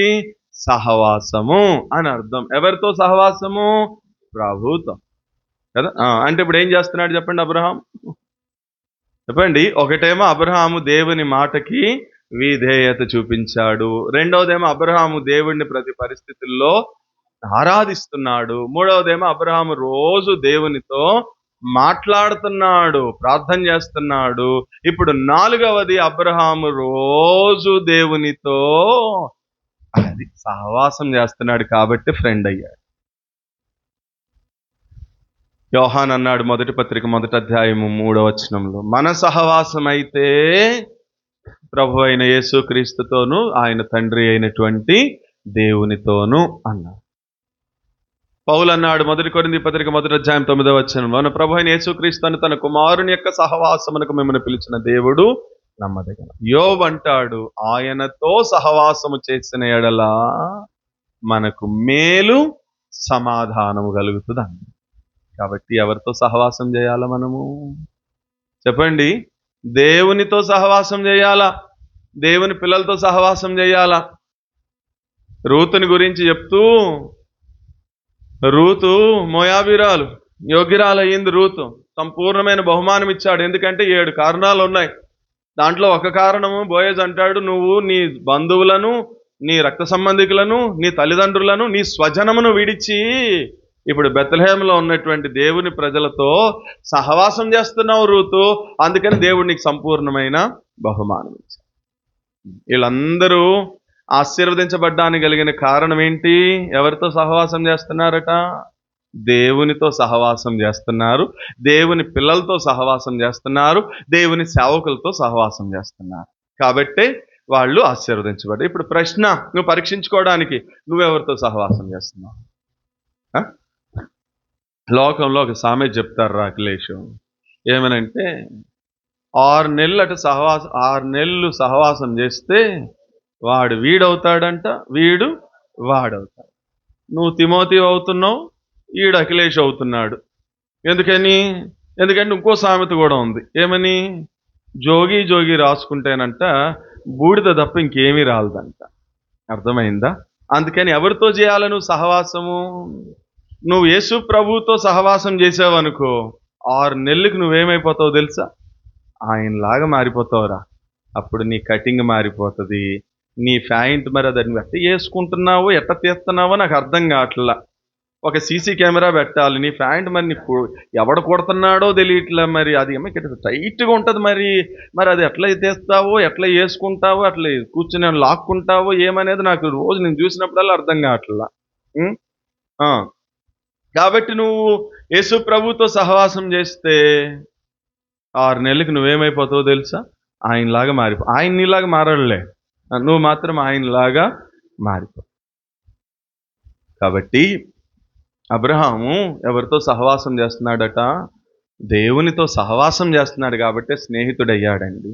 సహవాసము అని అర్థం. ఎవరితో సహవాసము? ప్రభుతో కదా. అంటే ఇప్పుడు ఏం చేస్తున్నాడు చెప్పండి అబ్రహాం? చెప్పండి. ఒకటేమో అబ్రహాము దేవుని మాటకి విధేయత చూపించాడు, రెండవదేమో అబ్రహాము దేవుడిని ప్రతి పరిస్థితుల్లో ఆరాధిస్తున్నాడు, మూడవదేమో అబ్రహాము రోజు దేవునితో మాట్లాడుతున్నాడు, ప్రార్థన చేస్తున్నాడు. ఇప్పుడు 4వది అబ్రహాము రోజు దేవునితో అది సహవాసం చేస్తున్నాడు కాబట్టి ఫ్రెండ్ అయ్యాడు. యోహాన్ అన్నాడు మొదటి పత్రిక 1వ అధ్యాయము 3వ వచనంలో, మన సహవాసం అయితే ప్రభు అయిన యేసుక్రీస్తుతోనూ ఆయన తండ్రి అయినటువంటి దేవునితోనూ అన్నాడు. పౌలు అన్నాడు మొదటి కొరింథీ పత్రిక 1వ అధ్యాయం 9వ వచనం, మన ప్రభు అయిన యేసుక్రీస్తును తన కుమారుని యొక్క సహవాసమునకు మిమ్మల్ని పిలిచిన దేవుడు నమ్మదగిన. యోబు అంటాడు, ఆయనతో సహవాసము చేసిన ఎడల మనకు మేలు సమాధానము కలుగుతుంది. కాబట్టి ఎవరితో సహవాసం చేయాలా మనము? చెప్పండి. దేవునితో సహవాసం చేయాలా, దేవుని పిల్లలతో సహవాసం చేయాలా. రూతుని గురించి చెప్తూ, రూతు మోయాబీరాలు, యోగ్యురాలయ్యింది రూతు. సంపూర్ణమైన బహుమానం ఇచ్చాడు, ఎందుకంటే 7 కారణాలు ఉన్నాయి. దాంట్లో ఒక కారణము బోయజ్ అంటాడు, నువ్వు నీ బంధువులను, నీ రక్త సంబంధికులను, నీ తల్లిదండ్రులను, నీ స్వజనమును విడిచి ఇప్పుడు బెత్లెహేములో ఉన్నటువంటి దేవుని ప్రజలతో సహవాసం చేస్తున్నావు రూతు, అందుకని దేవుడు నీకు సంపూర్ణమైన బహుమానం ఇచ్చాడు. వీళ్ళందరూ ఆశీర్వదించబడ్డానికి కలిగిన కారణం ఏంటి? ఎవరితో సహవాసం చేస్తున్నారట? దేవునితో సహవాసం చేస్తున్నారు, దేవుని పిల్లలతో సహవాసం చేస్తున్నారు, దేవుని సేవకులతో సహవాసం చేస్తున్నారు. కాబట్టే వాళ్ళు ఆశీర్వదించబడ్డారు. ఇప్పుడు ప్రశ్న, నువ్వు పరీక్షించుకోవడానికి, నువ్వెవరితో సహవాసం చేస్తున్నావు? లోకంలో ఒక సామెత చెప్తారు రా అఖిలేష్. ఏమనంటే 6 నెలలు సహవాసం చేస్తే వాడు వీడవుతాడంట, వీడు వాడవుతాడు. నువ్వు తిమోతి అవుతున్నావు, ఈడు అఖిలేష్ అవుతున్నాడు. ఎందుకంటే ఇంకో సామెత కూడా ఉంది. ఏమని? జోగి జోగి రాసుకుంటేనంట బూడిద తప్ప ఇంకేమీ రాలదంట. అర్థమైందా? అందుకని ఎవరితో చేయాలి నువ్వు సహవాసము? నువ్వు యేసు ప్రభువుతో సహవాసం చేసావనుకో 6 నెలలకు నువ్వేమైపోతావు తెలుసా? ఆయనలాగా మారిపోతావురా. అప్పుడు నీ కటింగ్ మారిపోతుంది, నీ ప్యాంట్ మరి దాన్ని ఎట్ట వేసుకుంటున్నావో ఎట్ట తీస్తున్నావో నాకు అర్థం కావట్లా. ఒక సీసీ కెమెరా పెట్టాలి, నీ ప్యాంట్ మరి నీకు ఎవడ కొడుతున్నాడో తెలియట్లే. మరి అది ఏమో టైట్గా ఉంటుంది. మరి అది ఎట్లా తీస్తావో, ఎట్లా వేసుకుంటావో, అట్లా కూర్చుని లాక్కుంటావో ఏమనేది నాకు రోజు నేను చూసినప్పుడల్లా అర్థం కావట్లా. కాబట్టి నువ్వు యేసు ప్రభుతో సహవాసం చేస్తే 6 నెలలకు నువ్వేమైపోతావో తెలుసా? ఆయనలాగా ఆయన నీలాగా మారడులే, నువ్వు మాత్రం ఆయనలాగా మారిపో. కాబట్టి అబ్రహాము ఎవరితో సహవాసం చేస్తున్నాడట? దేవునితో సహవాసం చేస్తున్నాడు కాబట్టి స్నేహితుడయ్యాడండి.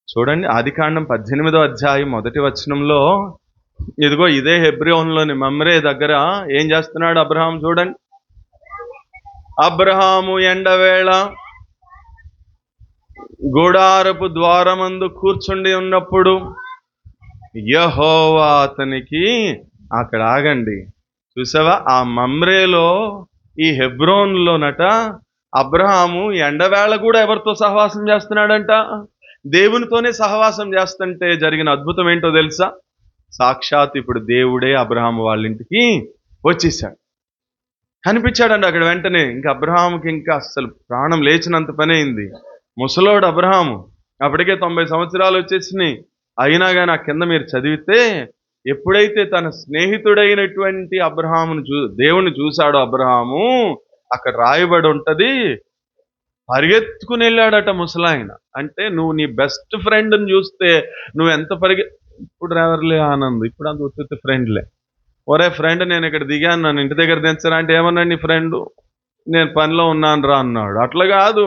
చూడండి, ఆదికాండం 18వ అధ్యాయం 1వ వచనంలో ఇదిగో ఇదే హెబ్రోనులోని మమ్రే దగ్గర ఏం చేస్తున్నాడు అబ్రహాం? చూడండి, అబ్రహాము ఎండవేళ గుడారపు ద్వారమందు కూర్చుండి ఉన్నప్పుడు యెహోవా అతనికి, అక్కడ ఆగండి, చూసావా? ఆ మమ్రేలో ఈ హెబ్రోన్లోనట అబ్రహాము ఎండవేళ కూడా ఎవరితో సహవాసం చేస్తున్నాడంట? దేవునితోనే సహవాసం చేస్తుంటే జరిగిన అద్భుతం ఏంటో తెలుసా? సాక్షాత్ ఇప్పుడు దేవుడే అబ్రహాము వాళ్ళ ఇంటికి వచ్చేసాడు, కనిపించాడండి అక్కడ వెంటనే. ఇంకా అబ్రహాముకి ఇంకా అస్సలు ప్రాణం లేచినంత పని అయింది. ముసలోడు అబ్రహాము, అప్పటికే 90 సంవత్సరాలు వచ్చేసినాయి. అయినా కానీ ఆ కింద మీరు చదివితే ఎప్పుడైతే తన స్నేహితుడైనటువంటి అబ్రహామును దేవుని చూశాడో అబ్రహాము, అక్కడ రాయబడి ఉంటది, పరిగెత్తుకుని వెళ్ళాడట ముసలాయన. అంటే నువ్వు నీ బెస్ట్ ఫ్రెండ్ని చూస్తే నువ్వు ఎంత ఇప్పుడు ఎవరులే ఆనంద్, ఇప్పుడు అంత ఉత్తి ఫ్రెండ్లే. ఒరే ఫ్రెండ్, నేను ఇక్కడ దిగాను, నన్ను ఇంటి దగ్గర దించరా అంటే ఏమన్నాడు నీ ఫ్రెండ్? నేను పనిలో ఉన్నాను రా అన్నాడు. అట్లా కాదు,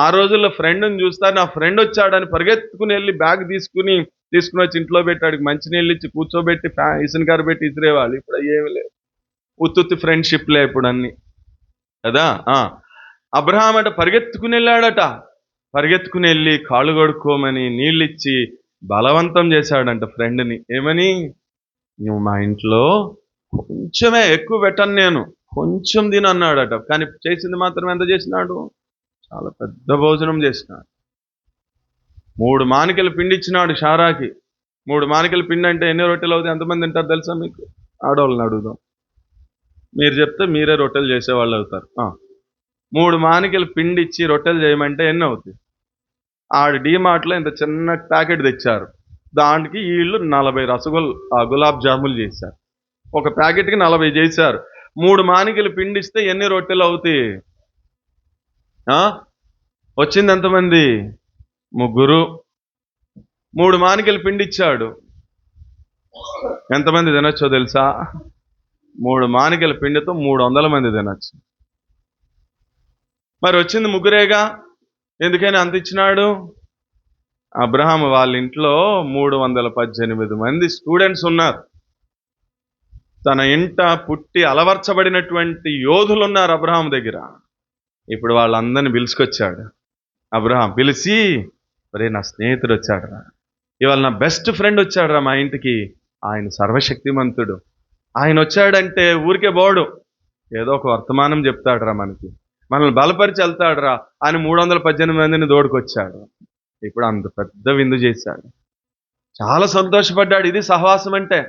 ఆ రోజుల్లో ఫ్రెండ్ని చూస్తారు, నా ఫ్రెండ్ వచ్చాడని పరిగెత్తుకుని వెళ్ళి బ్యాగ్ తీసుకుని వచ్చి ఇంట్లో పెట్టాడు, మంచినీళ్ళు ఇచ్చి కూర్చోబెట్టి ఇసునకారు పెట్టి ఇసిరేవాళ్ళు. ఇప్పుడు ఏమి లేదు, ఉత్తుత్తి ఫ్రెండ్షిప్లే ఇప్పుడు అన్ని కదా. అబ్రహాం అట పరిగెత్తుకుని వెళ్ళాడట, పరిగెత్తుకుని వెళ్ళి కాళ్ళు కడుక్కోమని నీళ్ళు ఇచ్చి బలవంతం చేశాడంట ఫ్రెండ్ని. ఏమని? నువ్వు మా ఇంట్లో కొంచెమే, ఎక్కువ పెట్టను నేను, కొంచెం తిను అన్నాడట. కానీ చేసింది మాత్రం ఎంత చేసినాడు? చాలా పెద్ద భోజనం చేసినాడు. 3 మానికల పిండి ఇచ్చినాడు షారాకి. 3 మానికల పిండి అంటే ఎన్ని రొట్టెలు అవుతాయి? ఎంతమంది తింటారు తెలుసా మీకు? ఆడవాళ్ళని అడుగుదాం, మీరు చెప్తే మీరే రొట్టెలు చేసేవాళ్ళు అవుతారు. 3 మానికల పిండి ఇచ్చి రొట్టెలు చేయమంటే ఎన్ని అవుతాయి? ఆడు డీమార్ట్లో ఇంత చిన్న ప్యాకెట్ తెచ్చారు, దానికి వీళ్ళు 40 గులాబ్ జాములు చేశారు. ఒక ప్యాకెట్కి 40 చేశారు. 3 మానికల పిండి ఇస్తే ఎన్ని రొట్టెలు అవుతాయి? వచ్చింది ఎంతమంది? 3. 3 మానికల పిండి ఇచ్చాడు, ఎంతమంది తినొచ్చో తెలుసా? 3 మానికల పిండితో 300 మంది తినొచ్చు. మరి వచ్చింది 3గా, ఎందుకని అంత ఇచ్చినాడు? అబ్రహాం వాళ్ళ ఇంట్లో 318 మంది స్టూడెంట్స్ ఉన్నారు. తన ఇంట పుట్టి అలవర్చబడినటువంటి యోధులు ఉన్నారు అబ్రహాం దగ్గర. ఇప్పుడు వాళ్ళందరినీ పిలుచుకొచ్చాడు అబ్రహాం. పిలిచి, ఒరే నా స్నేహితుడు వచ్చాడురా, ఇవాళ నా బెస్ట్ ఫ్రెండ్ వచ్చాడురా మా ఇంటికి, ఆయన సర్వశక్తిమంతుడు, ఆయన వచ్చాడంటే ఊరికే బోడు, ఏదో ఒక వర్తమానం చెప్తాడురా మనల్ని బలపరిచి వెళ్తాడురా అని 318 మందిని దోడుకొచ్చాడు. ఇప్పుడు అంత పెద్ద విందు చేశాడు, చాలా సంతోషపడ్డాడు. ఇది సహవాసం అంటే.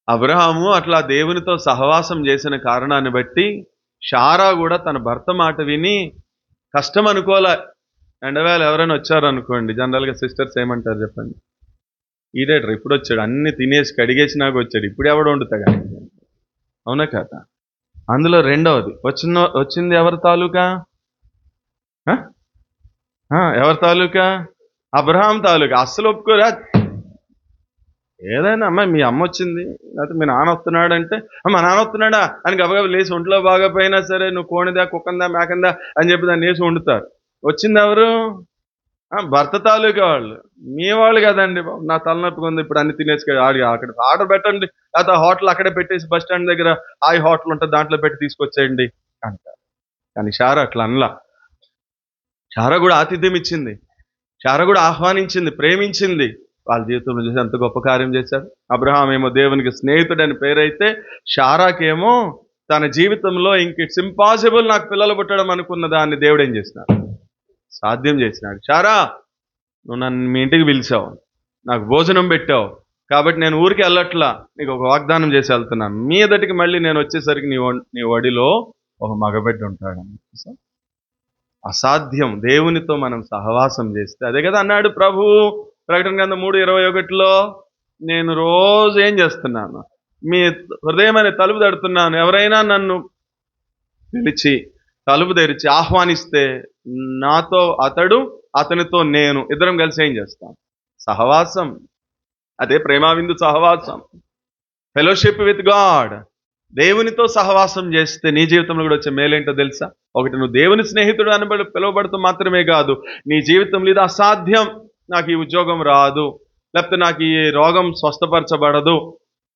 అబ్రహాము అట్లా దేవునితో సహవాసం చేసిన కారణాన్ని బట్టి షారా కూడా తన భర్త మాట విని కష్టం అనుకోలే. ఎండవేళ ఎవరైనా వచ్చారనుకోండి, జనరల్గా సిస్టర్స్ ఏమంటారు చెప్పండి? ఈడేటర్ ఇప్పుడు వచ్చాడు, అన్ని తినేసి కడిగేసినాక వచ్చాడు, ఇప్పుడు ఎవడు వండుతాడు? అవునా కదా? అందులో రెండవది వచ్చింది ఎవరి తాలూకా? ఎవరి తాలూకా? అబ్రహాం తాలూకా. అస్సలు ఒప్పుకోరా. ఏదైనా అమ్మ మీ అమ్మ వచ్చింది, లేకపోతే మీ నాన్న వస్తున్నాడు అంటే మా నాన్న వస్తున్నాడా అని గబగబా లేచి ఒంట్లో బాగపోయినా సరే నువ్వు కోడిదా కుక్కందా మేకందా అని చెప్పి దాన్ని వేసి వండుతారు. వచ్చింది ఎవరు? భర్త తాలూకా వాళ్ళు. మీ వాళ్ళు కదండి బాబు, నా తలనొప్పిగా ఉంది ఇప్పుడు అన్ని తినేసి అక్కడ ఆర్డర్ పెట్టండి, లేకపోతే హోటల్ అక్కడే పెట్టేసి బస్ స్టాండ్ దగ్గర హాయ్ హోటల్ ఉంటుంది దాంట్లో పెట్టి తీసుకొచ్చేయండి అంటారు. కానీ షారా అట్లా అనలా. షారా కూడా ఆతిథ్యం ఇచ్చింది, షారా కూడా ఆహ్వానించింది, ప్రేమించింది. వాళ్ళ జీవితంలో చూసి ఎంత గొప్ప కార్యం చేశారు. అబ్రహాం ఏమో దేవునికి స్నేహితుడని పేరైతే, షారాకేమో తన జీవితంలో ఇంక ఇట్స్ ఇంపాసిబుల్ నాకు పిల్లలు పుట్టడం అనుకున్న దాన్ని దేవుడు ఏం చేసినాడు? సాధ్యం చేసినాడు. షారా, నువ్వు నన్ను మీ ఇంటికి పిలిచావు, నాకు భోజనం పెట్టావు, కాబట్టి నేను ఊరికి వెళ్ళట్లా, నీకు ఒక వాగ్దానం చేసి వెళ్తున్నాను. మీ ఎదుటికి మళ్ళీ నేను వచ్చేసరికి నీ ఒడిలో ఒక మగబిడ్డ ఉంటాడు. అసాధ్యం దేవునితో మనం సహవాసం చేస్తే. అదే కదా అన్నాడు ప్రభు ప్రకటన గ్రంథం 3:21లో, నేను రోజు ఏం చేస్తున్నాను? మీ హృదయం అనే తలుపు తడుతున్నాను, ఎవరైనా నన్ను పిలిచి తలుపు తెరిచి ఆహ్వానిస్తే నాతో అతడు, అతనితో నేను, ఇద్దరం కలిసి ఏం చేస్తాం? సహవాసం. అదే ప్రేమావిందు సహవాసం, ఫెలోషిప్ విత్ గాడ్. దేవునితో సహవాసం చేస్తే నీ జీవితంలో కూడా వచ్చే మేలేంటో తెలుసా? ఒకటి, నువ్వు దేవుని స్నేహితుడు అని పిలువబడుతూ మాత్రమే కాదు, నీ జీవితంలో ఇది అసాధ్యం, నాకు ఈ ఉద్యోగం రాదు, లేకపోతే నాకు ఈ రోగం స్వస్థపరచబడదు,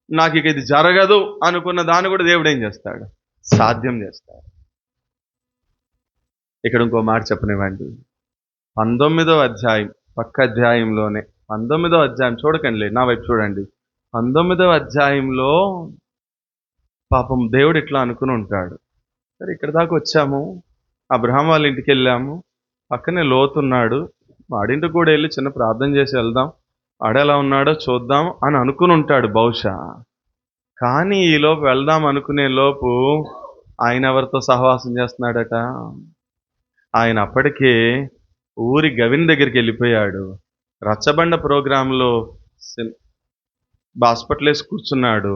నాకు ఇక ఇది జరగదు అనుకున్న దాన్ని కూడా దేవుడు ఏం చేస్తాడు? సాధ్యం చేస్తాడు. ఇక్కడ ఇంకో మాట చెప్పనివ్వండి. 19వ అధ్యాయం, పక్క అధ్యాయంలోనే 19వ అధ్యాయం చూడకండి, నా వైపు చూడండి. 19వ అధ్యాయంలో పాపం దేవుడు ఇట్లా అనుకుని ఉంటాడు, సరే ఇక్కడ దాకా వచ్చాము, అబ్రహాం వాళ్ళ ఇంటికి వెళ్ళాము, పక్కనే లోతున్నాడు, వాడింటికి కూడా వెళ్ళి చిన్న ప్రార్థన చేసి వెళ్దాం, వాడెలా ఉన్నాడో చూద్దాం అని అనుకుని ఉంటాడు బహుశా. కానీ ఈ లోపు వెళ్దాం అనుకునే లోపు ఆయన ఎవరితో సహవాసం చేస్తున్నాడట? ఆయన అప్పటికే ఊరి గవిన్ దగ్గరికి వెళ్ళిపోయాడు. రచ్చబండ ప్రోగ్రాంలో హాస్పిటల్ వేసి కూర్చున్నాడు.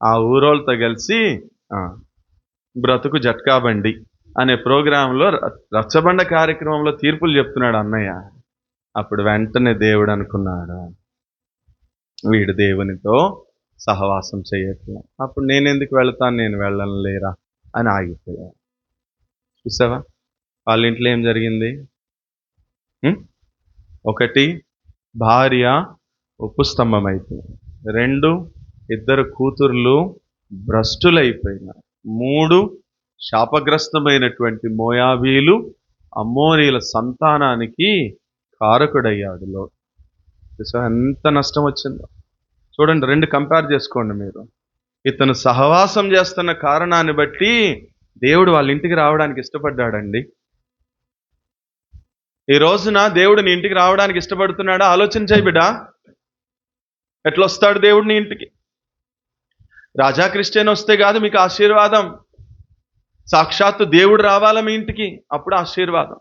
ఆ ఊరోళ్ళతో కలిసి బ్రతుకు జట్కాబండి అనే ప్రోగ్రాంలో రచ్చబండ కార్యక్రమంలో తీర్పులు చెప్తున్నాడు అన్నయ్య. అప్పుడు వెంటనే దేవుడు అనుకున్నాడు, వీడు దేవునితో సహవాసం చేయట్లే, అప్పుడు నేనెందుకు వెళ్తాను, నేను వెళ్ళను లేరా అని ఆగిపోయాడు. చూసావా వాళ్ళ ఇంట్లో ఏం జరిగింది? ఒకటి, భార్య ఉపస్తంభం అయిపోయింది. 2, ఇద్దరు కూతుర్లు భ్రష్టులైపోయినారు. 3, శాపగ్రస్తమైనటువంటి మోయాబీలు అమ్మోనీల సంతానానికి కారకుడయ్యాడు లోతు. ఎంత నష్టం వచ్చిందో చూడండి. 2 కంపేర్ చేసుకోండి మీరు. ఇతను సహవాసం చేస్తున్న కారణాన్ని బట్టి దేవుడు వాళ్ళ ఇంటికి రావడానికి ఇష్టపడ్డాడండి. ఈ రోజున దేవుడు నీ ఇంటికి రావడానికి ఇష్టపడుతున్నాడా? ఆలోచన చేయి బిడ్డ. ఎట్లా వస్తాడు దేవుడు నీ ఇంటికి? రాజా క్రిస్టియన్ వస్తే కాదు మీకు ఆశీర్వాదం, సాక్షాత్తు దేవుడు రావాలా మీ ఇంటికి, అప్పుడు ఆశీర్వాదం.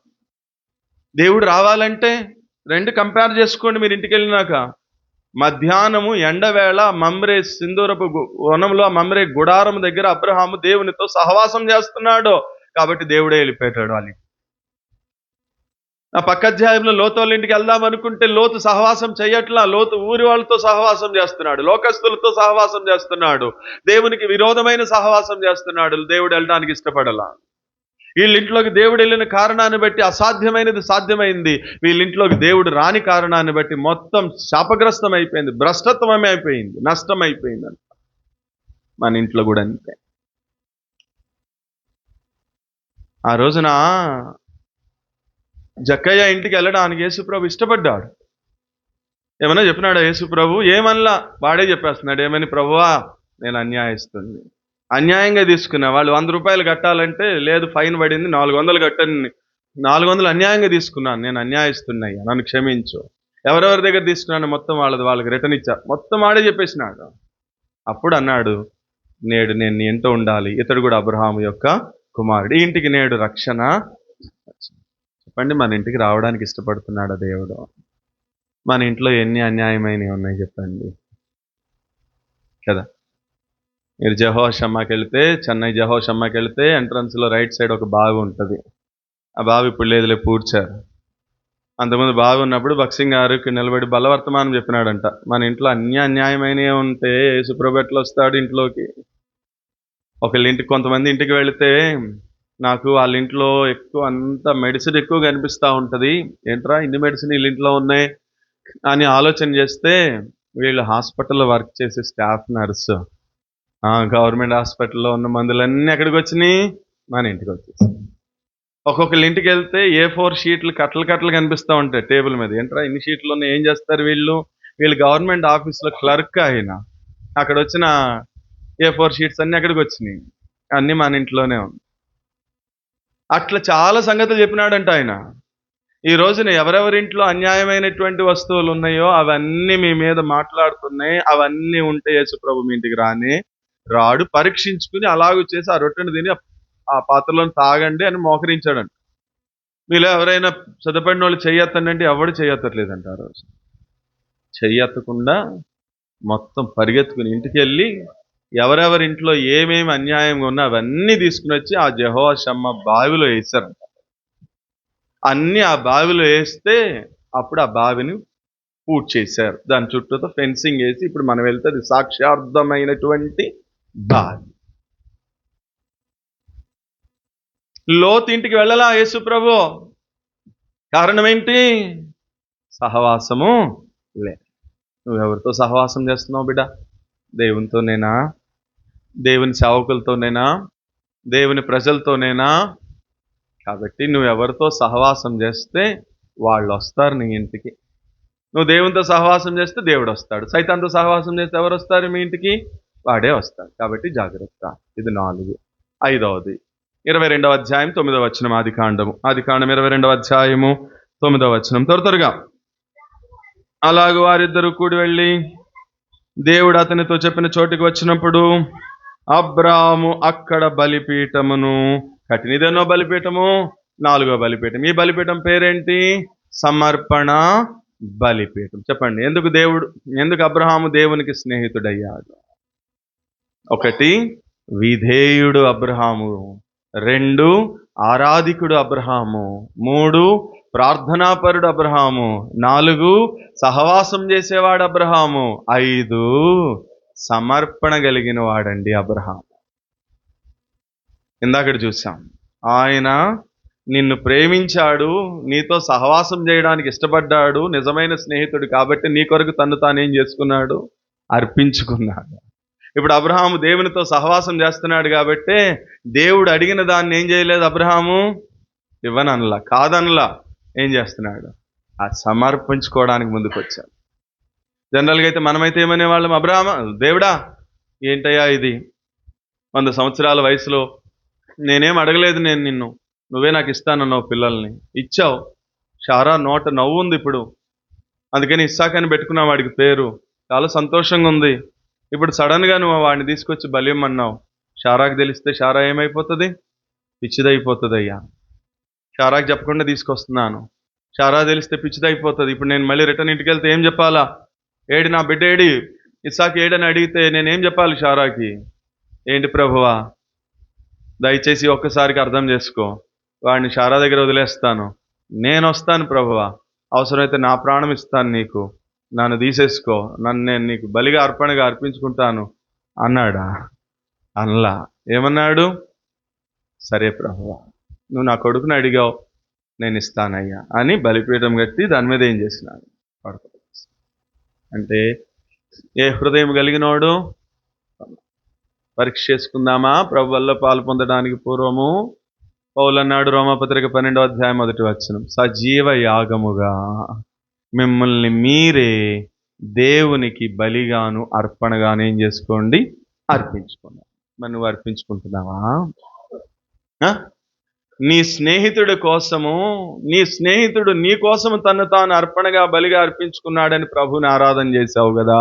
దేవుడు రావాలంటే 2 కంపేర్ చేసుకోండి మీరు ఇంటికి వెళ్ళినాక. మధ్యాహ్నము ఎండవేళ మమ్రే సింధూరపు వనంలో మమ్రే గుడారం దగ్గర అబ్రహాము దేవునితో సహవాసం చేస్తున్నాడు కాబట్టి దేవుడే వెళ్ళిపోయాడు వాళ్ళకి. ఆ పక్క అధ్యాయంలో లోతు వాళ్ళ ఇంటికి వెళ్దాం అనుకుంటే లోతు సహవాసం చేయట్లా, లోతు ఊరి వాళ్ళతో సహవాసం చేస్తున్నాడు, లోకస్తులతో సహవాసం చేస్తున్నాడు, దేవునికి విరోధమైన సహవాసం చేస్తున్నాడు. దేవుడు వెళ్ళడానికి ఇష్టపడలా. వీళ్ళింట్లోకి దేవుడు వెళ్ళిన కారణాన్ని బట్టి అసాధ్యమైనది సాధ్యమైంది, వీళ్ళింట్లోకి దేవుడు రాని కారణాన్ని బట్టి మొత్తం శాపగ్రస్తం అయిపోయింది, భ్రష్టత్వమే అయిపోయింది, నష్టం అయిపోయింది. అంట మన ఇంట్లో కూడా అంతే. ఆ రోజున జక్కయ్య ఇంటికి వెళ్ళడానికి యేసుప్రభు ఇష్టపడ్డాడు. ఏమన్నా చెప్పినాడా యేసుప్రభు? ఏమల్లా, వాడే చెప్పేస్తున్నాడు. ఏమని? ప్రభువా, నేను అన్యాయస్తుంది, అన్యాయంగా తీసుకున్నా. వాళ్ళు 100 రూపాయలు కట్టాలంటే లేదు ఫైన్ పడింది, 400 కట్టని, 400 అన్యాయంగా తీసుకున్నాను, నేను అన్యాయస్తున్నాయ్యా, నన్ను క్షమించు. ఎవరెవరి దగ్గర తీసుకున్నాను మొత్తం వాళ్ళకి రిటర్న్ ఇచ్చా, మొత్తం ఆడే చెప్పేసినాడు. అప్పుడు అన్నాడు, నేడు నేను నీ ఇంట ఉండాలి. ఇతడు కూడా అబ్రహాము యొక్క కుమారుడు, ఈ ఇంటికి నేడు రక్షణ. చెప్పండి, మన ఇంటికి రావడానికి ఇష్టపడుతున్నాడా దేవుడు? మన ఇంట్లో ఎన్ని అన్యాయమైనవి ఉన్నాయి చెప్పండి కదా. మీరు జెహోషమ్మాకి వెళ్తే, చెన్నై జెహోషమ్మాకి వెళ్తే ఎంట్రన్స్లో రైట్ సైడ్ ఒక బావి ఉంటుంది. ఆ బావి ఇప్పుడు లేదులే, పూడ్చారు. అంతకుముందు బాగున్నప్పుడు బక్సింగ్ గారికి నిలబడి బలవర్తమానం చెప్పినాడంట, మన ఇంట్లో అన్ని అన్యాయమైనవి ఉంటే యేసుప్రభు ఎట్లా వస్తాడు ఇంట్లోకి. ఒకళ్ళ ఇంటికి, కొంతమంది ఇంటికి వెళితే నాకు వాళ్ళ ఇంట్లో ఎక్కువ అంత మెడిసిన్ ఎక్కువ కనిపిస్తూ ఉంటుంది, ఏంట్రా ఇన్ని మెడిసిన్ వీళ్ళ ఇంట్లో ఉన్నాయి అని ఆలోచన చేస్తే, వీళ్ళు హాస్పిటల్లో వర్క్ చేసే స్టాఫ్ నర్సు, గవర్నమెంట్ హాస్పిటల్లో ఉన్న మందులన్నీ ఎక్కడికి వచ్చినాయి, మన ఇంటికి వచ్చేసి. ఒక్కొక్కళ్ళ ఇంటికి వెళ్తే A4 షీట్లు కట్టలు కట్టలు కనిపిస్తూ ఉంటాయి టేబుల్ మీద. ఏంట్రా ఇన్ని షీట్లు ఉన్నాయి, ఏం చేస్తారు వీళ్ళు గవర్నమెంట్ ఆఫీస్లో క్లర్క్ అయిన, అక్కడ వచ్చిన A4 షీట్స్ అన్నీ ఎక్కడికి వచ్చినాయి, అన్నీ మన ఇంట్లోనే ఉంది. అట్లా చాలా సంగతులు చెప్పినాడంట ఆయన. ఈ రోజున ఎవరెవరింట్లో అన్యాయమైనటువంటి వస్తువులు ఉన్నాయో అవన్నీ మీ మీద మాట్లాడుతున్నాయి, అవన్నీ ఉంటే యేసుప్రభు మీ ఇంటికి రాడు, పరీక్షించుకుని అలాగూ చేసి ఆ రొట్టెను తిని ఆ పాత్రలను తాగండి అని మోకరించాడంట. మీలో ఎవరైనా సిద్ధపడిన వాళ్ళు చెయ్యొత్తండి, ఎవడు చెయ్యొత్తట్లేదంట. ఆ రోజు చెయ్యెత్తకుండా మొత్తం పరిగెత్తుకుని ఇంటికి వెళ్ళి ఎవరెవరింట్లో ఏమేమి అన్యాయంగా ఉన్నా అవన్నీ తీసుకుని వచ్చి ఆ యెహోవా షమ్మా బావిలో వేశారంట. అన్నీ ఆ బావిలో వేస్తే అప్పుడు ఆ బావిని పూర్తి చేశారు. దాని చుట్టూతో ఫెన్సింగ్ వేసి ఇప్పుడు మనం వెళ్తే అది సాక్ష్యార్థమైనటువంటి బావి. లోతు ఇంటికి వెళ్ళలా యేసు ప్రభు. కారణం ఏంటి? సహవాసము లే. నువ్వెవరితో సహవాసం చేస్తున్నావు బిడ్డ? దేవునితోనేనా? దేవుని సేవకులతోనేనా? దేవుని ప్రజలతోనేనా? కాబట్టి నువ్వెవరితో సహవాసం చేస్తే వాళ్ళు వస్తారు నీ ఇంటికి. నువ్వు దేవునితో సహవాసం చేస్తే దేవుడు వస్తాడు. సైతాన్తో సహవాసం చేస్తే ఎవరు వస్తారు మీ ఇంటికి? వాడే వస్తాడు. కాబట్టి జాగ్రత్త. ఇది 4. 5వది 22వ అధ్యాయం 9వ వచనం. ఆదికాండం 22వ అధ్యాయము 9వ వచనం. త్వరగా. అలాగూ వారిద్దరూ కూడి వెళ్ళి దేవుడు అతనితో చెప్పిన చోటికి వచ్చినప్పుడు అబ్రాము అక్కడ బలిపీఠమును కట్టిన. ఇదేనో బలిపీఠము, 4వ బలిపీఠం. ఈ బలిపీఠం పేరేంటి? సమర్పణ బలిపీఠం. చెప్పండి, ఎందుకు అబ్రహాము దేవునికి స్నేహితుడయ్యాడు? 1, విధేయుడు అబ్రహాము. 2, ఆరాధికుడు అబ్రహాము. 3, ప్రార్థనాపరుడు అబ్రహాము. 4, సహవాసం చేసేవాడు అబ్రహాము. 5, సమర్పణ కలిగిన వాడండి అబ్రహాము. ఇందాకడ చూసాం, ఆయన నిన్ను ప్రేమించాడు, నీతో సహవాసం చేయడానికి ఇష్టపడ్డాడు, నిజమైన స్నేహితుడు కాబట్టి నీ కొరకు తను తానేం చేసుకున్నాడు? అర్పించుకున్నాడు. ఇప్పుడు అబ్రహాము దేవునితో సహవాసం చేస్తున్నాడు కాబట్టి దేవుడు అడిగిన దాన్ని ఏం చేయలేదు అబ్రహాము? ఇవ్వనల్లా, కాదనలా. ఏం చేస్తున్నాడు? ఆ సమర్పించుకోవడానికి ముందుకు వచ్చాడు. జనరల్గా అయితే మనమైతే ఏమనే వాళ్ళం? అబ్రహాము, దేవుడా ఏంటయ్యా ఇది, 100 సంవత్సరాల వయసులో నేనేం అడగలేదు, నిన్ను నువ్వే నాకు ఇస్తానన్నావు, పిల్లల్ని ఇచ్చావు, షారా నోట నవ్వు ఉంది ఇప్పుడు, అందుకని ఇస్సాకని పెట్టుకున్నావు వాడికి పేరు, చాలా సంతోషంగా ఉంది. ఇప్పుడు సడన్గా నువ్వు వాడిని తీసుకొచ్చి బలియమన్నావు. షారాకి తెలిస్తే షారా ఏమైపోతుంది? పిచ్చిదైపోతుంది. అయ్యా షారాకి చెప్పకుండా తీసుకొస్తున్నాను, షారా తెలిస్తే పిచ్చిదైపోతుంది. ఇప్పుడు నేను మళ్ళీ రిటర్న్ ఇంటికి వెళ్తే ఏం చెప్పాలా? ఏడి నా బిడ్డ ఏడి, ఇస్సాకు ఏడని అడిగితే నేనేం చెప్పాలి షారాకి? ఏంటి ప్రభువా, దయచేసి ఒక్కసారికి అర్థం చేసుకో, వాడిని షారా దగ్గర వదిలేస్తాను, నేను వస్తాను ప్రభువా, అవసరమైతే నా ప్రాణం ఇస్తాను నీకు, నన్ను తీసేసుకో, నేను నీకు బలిగా అర్పణగా అర్పించుకుంటాను అన్నాడా? అనలా. ఏమన్నాడు? సరే ప్రభువా, నువ్వు నా కొడుకుని అడిగావు, నేను ఇస్తానయ్యా అని బలిపీఠం కట్టి దాని మీద ఏం చేసినాడు? అంటే ఏ హృదయం కలిగినోడు? పరీక్ష చేసుకుందామా ప్రభు వల్ల పాలు పొందడానికి పూర్వము? పౌలు అన్నాడు రోమాపత్రిక 12వ అధ్యాయం 1వ వచనం, సజీవ యాగముగా మిమ్మల్ని మీరే దేవునికి బలిగాను అర్పణగాను ఏం చేసుకోండి? అర్పించుకోండి. మరి నువ్వు అర్పించుకుంటున్నావా? నీ స్నేహితుడి కోసము, నీ స్నేహితుడు నీ కోసము తను తాను అర్పణగా బలిగా అర్పించుకున్నాడని ప్రభుని ఆరాధన చేశావు కదా.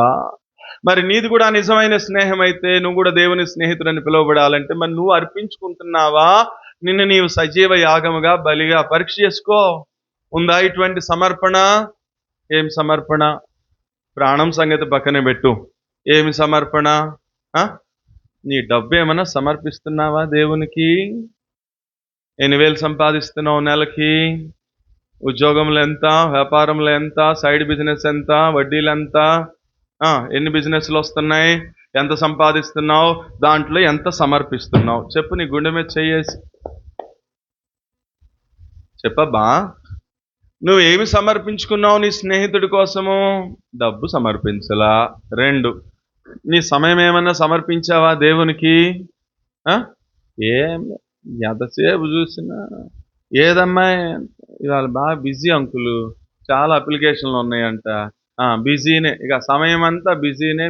మరి నీది కూడా నిజమైన స్నేహం అయితే, నువ్వు కూడా దేవుని స్నేహితుడని పిలువబడాలంటే మరి నువ్వు అర్పించుకుంటున్నావా? నిన్ను నీవు సజీవ యాగముగా బలిగా పరీక్ష చేసుకో. ఉందా ఇటువంటి సమర్పణ? ఏం సమర్పణ? ప్రాణం సంగతి పక్కనే పెట్టు. ఏమి సమర్పణ? నీ డబ్బు ఏమన్నా సమర్పిస్తున్నావా దేవునికి? 8,000 సంపాదిస్తున్నావు నెలకి, ఉద్యోగంలో ఎంత, వ్యాపారంలో ఎంత, సైడ్ బిజినెస్ ఎంత, వడ్డీలు ఎంత, ఎన్ని బిజినెస్లు వస్తున్నాయి, ఎంత సంపాదిస్తున్నావు, దాంట్లో ఎంత సమర్పిస్తున్నావు చెప్పు. నీ గుండె మీద చెయ్యేసి చెప్పబ్బా. నువ్వు ఏమి సమర్పించుకున్నావు నీ స్నేహితుడి కోసము? డబ్బు సమర్పించలా. 2, నీ సమయం ఏమన్నా సమర్పించావా దేవునికి? ఏం ఎంతసేపు చూసినా ఏదమ్మా ఇవాళ బాగా బిజీ అంకులు, చాలా అప్లికేషన్లు ఉన్నాయంట, బిజీనే, ఇక సమయం అంతా బిజీనే.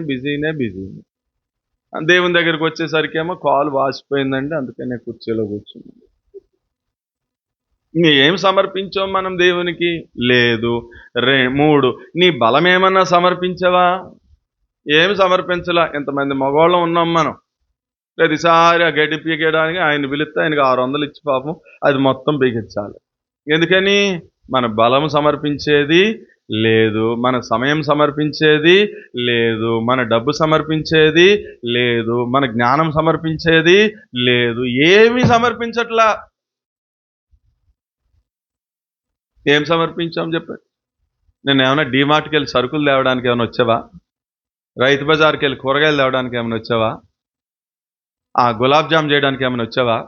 దేవుని దగ్గరికి వచ్చేసరికి ఏమో కాల్ వాసిపోయిందండి, అందుకనే కుర్చీలో కూర్చున్నాం. ఏం సమర్పించాం మనం దేవునికి? లేదు. 3, నీ బలం ఏమన్నా సమర్పించవా? ఏమి సమర్పించలా. ఎంతమంది మగవాళ్ళం ఉన్నాం మనం. ప్రతిసారి ఆ గడ్డి పీకేయడానికి ఆయన పిలిస్తే ఆయనకి 600 ఇచ్చి పాపం అది మొత్తం పీకించాలి. ఎందుకని? మన బలం సమర్పించేది లేదు, మన సమయం సమర్పించేది లేదు, మన డబ్బు సమర్పించేది లేదు, మన జ్ఞానం సమర్పించేది లేదు, ఏమీ సమర్పించట్లా. ఏం సమర్పించాం చెప్పండి? నేను ఏమైనా డీమార్ట్కి వెళ్ళి సరుకులు తేవడానికి ఏమైనా వచ్చావా? రైతు బజార్కి వెళ్ళి కూరగాయలు తేవడానికి ఏమైనా వచ్చావా? గులాబ్ జామ్ చేయడానికి ఏమైనా వచ్చావా?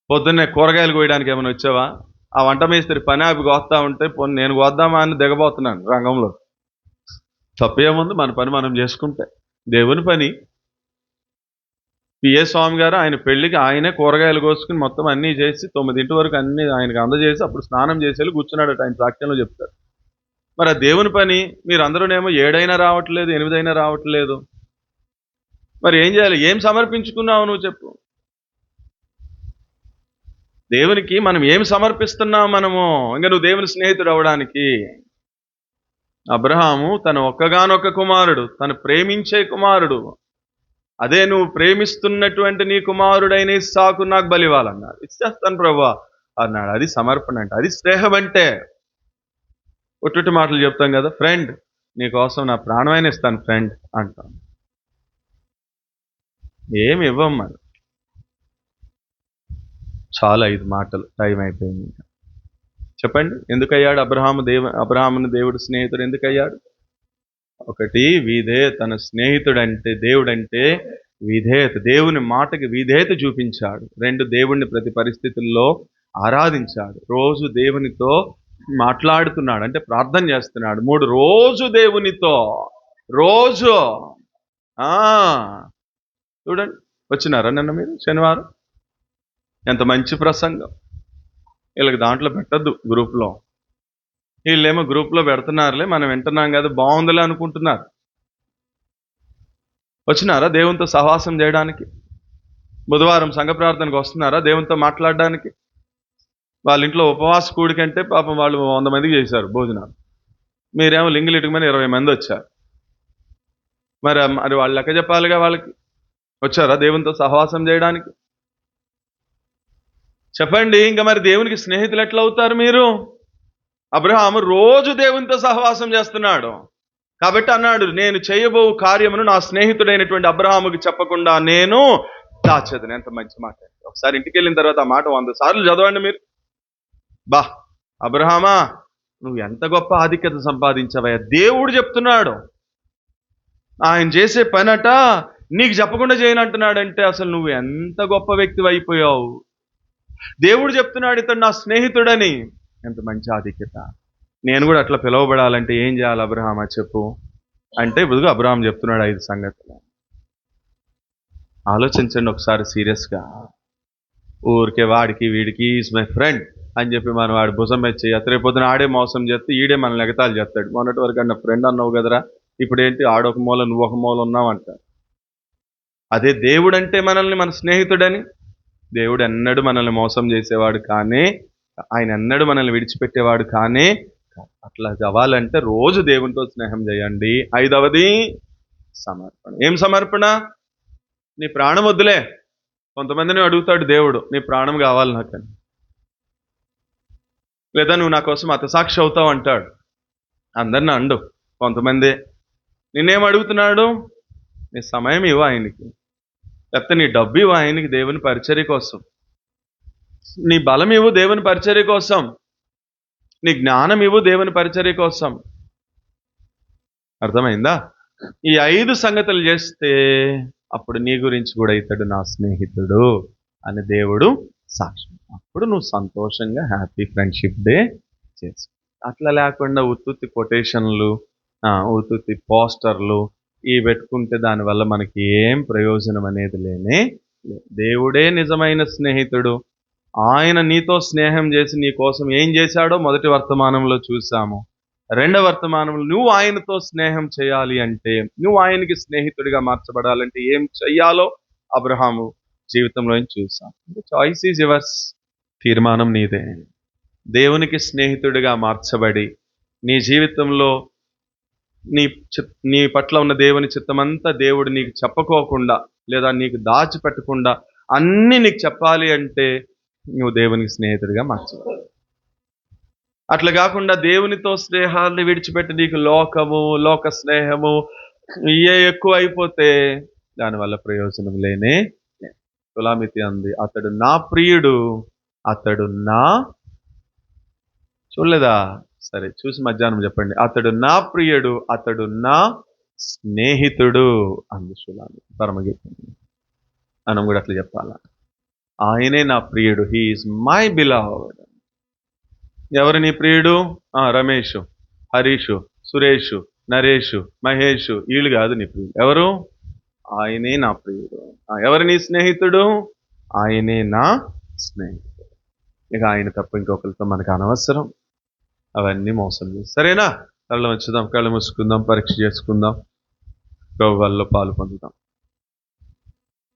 పొద్దున్నే కూరగాయలు కోయడానికి ఏమైనా వచ్చావా? ఆ వంట మేస్త్రి పని ఆపి కోస్తా ఉంటే నేను కోద్దామా అని దిగబోతున్నాను రంగంలో. తప్పేముంది? మన పని మనం చేసుకుంటే. దేవుని పని. పిఏ స్వామి గారు ఆయన పెళ్లికి ఆయనే కూరగాయలు కోసుకుని మొత్తం అన్నీ చేసి 9 వరకు అన్ని ఆయనకు అందజేసి అప్పుడు స్నానం చేసేది కూర్చున్నాడట, ఆయన సాక్ష్యంలో చెప్తారు. మరి ఆ దేవుని పని. మీరందరూనేమో 7 అయినా రావట్లేదు, 8 అయినా రావట్లేదు. మరి ఏం చేయాలి? ఏం సమర్పించుకున్నావు నువ్వు చెప్పు? దేవునికి మనం ఏం సమర్పిస్తున్నావు మనము? ఇంకా నువ్వు దేవుని స్నేహితుడు అవ్వడానికి. అబ్రహాము తన ఒక్కగానొక్క కుమారుడు, తను ప్రేమించే కుమారుడు, అదే నువ్వు ప్రేమిస్తున్నటువంటి నీ కుమారుడైన ఇస్సాకు నాకు బలివ్వాలన్నాడు. ఇచ్చేస్తాను ప్రభువా అన్నాడు. అది సమర్పణ అంటే, అది స్నేహం అంటే. ఒట్టి మాటలు చెప్తాం కదా, ఫ్రెండ్ నీకోసం నా ప్రాణమైన ఇస్తాను ఫ్రెండ్ అంటాం. ఏమి ఇవ్వం మరి. చాలా 5 మాటలు, టైం అయిపోయింది. చెప్పండి, ఎందుకయ్యాడు అబ్రహాముని దేవుడు స్నేహితుడు ఎందుకయ్యాడు? 1, విధేయత. తన స్నేహితుడంటే దేవుడంటే విధేయత, దేవుని మాటకి విధేయత చూపించాడు. 2, దేవుణ్ణి ప్రతి పరిస్థితుల్లో ఆరాధించాడు. రోజు దేవునితో మాట్లాడుతున్నాడు, అంటే ప్రార్థన చేస్తున్నాడు. 3, రోజు దేవునితో, రోజు. చూడండి, వచ్చినారా నిన్న మీరు శనివారం? ఎంత మంచి ప్రసంగం. వీళ్ళకి దాంట్లో పెట్టద్దు గ్రూప్లో. వీళ్ళేమో గ్రూప్లో పెడుతున్నారులే, మనం వింటున్నాం కదా బాగుందిలే అనుకుంటున్నారు. వచ్చినారా దేవునితో సహవాసం చేయడానికి? బుధవారం సంఘ ప్రార్థనకు వస్తున్నారా దేవునితో మాట్లాడడానికి? వాళ్ళ ఇంట్లో ఉపవాస కూడికంటే పాపం వాళ్ళు 100 మందికి చేశారు భోజనాలు. మీరేమో లింగులిటుకమని 20 మంది వచ్చారు. మరి వాళ్ళు లెక్క చెప్పాలిగా. వాళ్ళకి వచ్చారా దేవునితో సహవాసం చేయడానికి? చెప్పండి. ఇంకా మరి దేవునికి స్నేహితులు ఎట్లా అవుతారు మీరు? అబ్రహాము రోజు దేవునితో సహవాసం చేస్తున్నాడు కాబట్టి అన్నాడు, నేను చేయబో కార్యమును నా స్నేహితుడైనటువంటి అబ్రహాముకి చెప్పకుండా నేను దాచదును. ఎంత మంచి మాట. ఒకసారి ఇంటికి వెళ్ళిన తర్వాత ఆ మాట 100 సార్లు చదవండి మీరు. అబ్రహామా, నువ్వు ఎంత గొప్ప ఆధిక్యత సంపాదించవయ్యా. దేవుడు చెప్తున్నాడు, ఆయన చేసే పనట నీకు చెప్పకుండా చేయనంటున్నాడంటే అసలు నువ్వు ఎంత గొప్ప వ్యక్తివి అయిపోయావు. దేవుడు చెప్తున్నాడు ఇతడు నా స్నేహితుడని. ఎంత మంచి ఆధిక్యత. నేను కూడా అట్లా పిలువబడాలంటే ఏం చేయాలి అబ్రహామా చెప్పు అంటే, ఇప్పుడు అబ్రహాం చెప్తున్నాడు 5 సంగతులు. ఆలోచించండి ఒకసారి సీరియస్గా. ఊరికే వాడికి వీడికి ఈజ్ మై ఫ్రెండ్ అని చెప్పి మనం వాడి భుజం మీద చేయొద్దు. రేపు పొద్దున ఆడే మోసం చేస్తే ఈడే మన ఎగతాలు చేస్తాడు. మొన్నటి వరకు అన్న ఫ్రెండ్ అన్నావు కదరా, ఇప్పుడేంటి ఆడొక మూల నువ్వు ఒక మూల ఉన్నావంట. అదే దేవుడు అంటే మనల్ని మన స్నేహితుడని. దేవుడు ఎన్నడూ మనల్ని మోసం చేసేవాడు కానీ, ఆయన ఎన్నడూ మనల్ని విడిచిపెట్టేవాడు కానీ. అట్లా కావాలంటే రోజు దేవునితో స్నేహం చేయండి. 5వది సమర్పణ. ఏం సమర్పణ? నీ ప్రాణం వద్దులే. కొంతమందిని అడుగుతాడు దేవుడు, నీ ప్రాణం కావాలి నాకని, లేదా నువ్వు నా కోసం హతసాక్షి అవుతావు అంటాడు. అందరిని అండు. కొంతమంది నిన్నేం అడుగుతున్నాడు? నీ సమయం ఇవ్వు ఆయనకి, లేకపోతే నీ డబ్బు ఇవ్వు ఆయనకి దేవుని పరిచర్య కోసం, నీ బలం ఇవ్వు దేవుని పరిచర్య కోసం, నీ జ్ఞానం ఇవ్వు దేవుని పరిచర్య కోసం. అర్థమైందా? ఈ 5 సంగతులు చేస్తే అప్పుడు నీ గురించి కూడా ఇతడు నా స్నేహితుడు అని దేవుడు సాక్షి. అప్పుడు నువ్వు సంతోషంగా హ్యాపీ ఫ్రెండ్షిప్ డే చేసుకో. అట్లా లేకుండా ఉత్తుత్తి కొటేషన్లు, ఉత్తుత్తి పోస్టర్లు ఇవి పెట్టుకుంటే దానివల్ల మనకి ఏం ప్రయోజనం అనేది లేనే లేదు. దేవుడే నిజమైన స్నేహితుడు. ఆయన నీతో స్నేహం చేసి నీ కోసం ఏం చేశాడో మొదటి వర్తమానంలో చూసాము. రెండవ వర్తమానంలో నువ్వు ఆయనతో స్నేహం చేయాలి అంటే, నువ్వు ఆయనకి స్నేహితుడిగా మార్చబడాలంటే ఏం చెయ్యాలో అబ్రహాము జీవితంలో చూసాం. Choice is yours. తీర్మానం నీదే. దేవునికి స్నేహితుడిగా మార్చబడి నీ జీవితంలో నీ పట్ల ఉన్న దేవుని చిత్తమంతా దేవుడు నీకు చెప్పుకోకుండా లేదా నీకు దాచిపెట్టకుండా అన్నీ నీకు చెప్పాలి అంటే నువ్వు దేవునికి స్నేహితుడిగా మార్చబడాలి. అట్లా కాకుండా దేవునితో స్నేహాన్ని విడిచిపెట్టి నీకు లోకము, లోక స్నేహము ఇవే ఎక్కువ అయిపోతే దానివల్ల ప్రయోజనం లేనే. సులామితి అంది, అతడు నా ప్రియుడు, అతడు నా, చూడలేదా? సరే చూసి మధ్యాహ్నం చెప్పండి. అతడు నా ప్రియుడు, అతడు నా స్నేహితుడు అంది సులామితి. పరమగీతం మనం కూడా అట్లా చెప్పాలా? ఆయనే నా ప్రియుడు, హీ ఈజ్ మై బిలవ్డ్. ఎవరు నీ ప్రియుడు? రమేష్, హరీష్, సురేష్, నరేష్, మహేష్, వీళ్ళు కాదు నీ ప్రియుడు. ఎవరు? ఆయనే నా ప్రియుడు. ఎవరు నీ స్నేహితుడు? ఆయనే నా స్నేహితుడు. ఇక ఆయన తప్ప ఇంకొకరితో మనకు అనవసరం. అవన్నీ మోసం చేసి. సరేనా? కళ్ళు వచ్చుదాం, కళ్ళు మూసుకుందాం, పరీక్ష చేసుకుందాం, గవ్వల్లో పాలు పొందుదాం.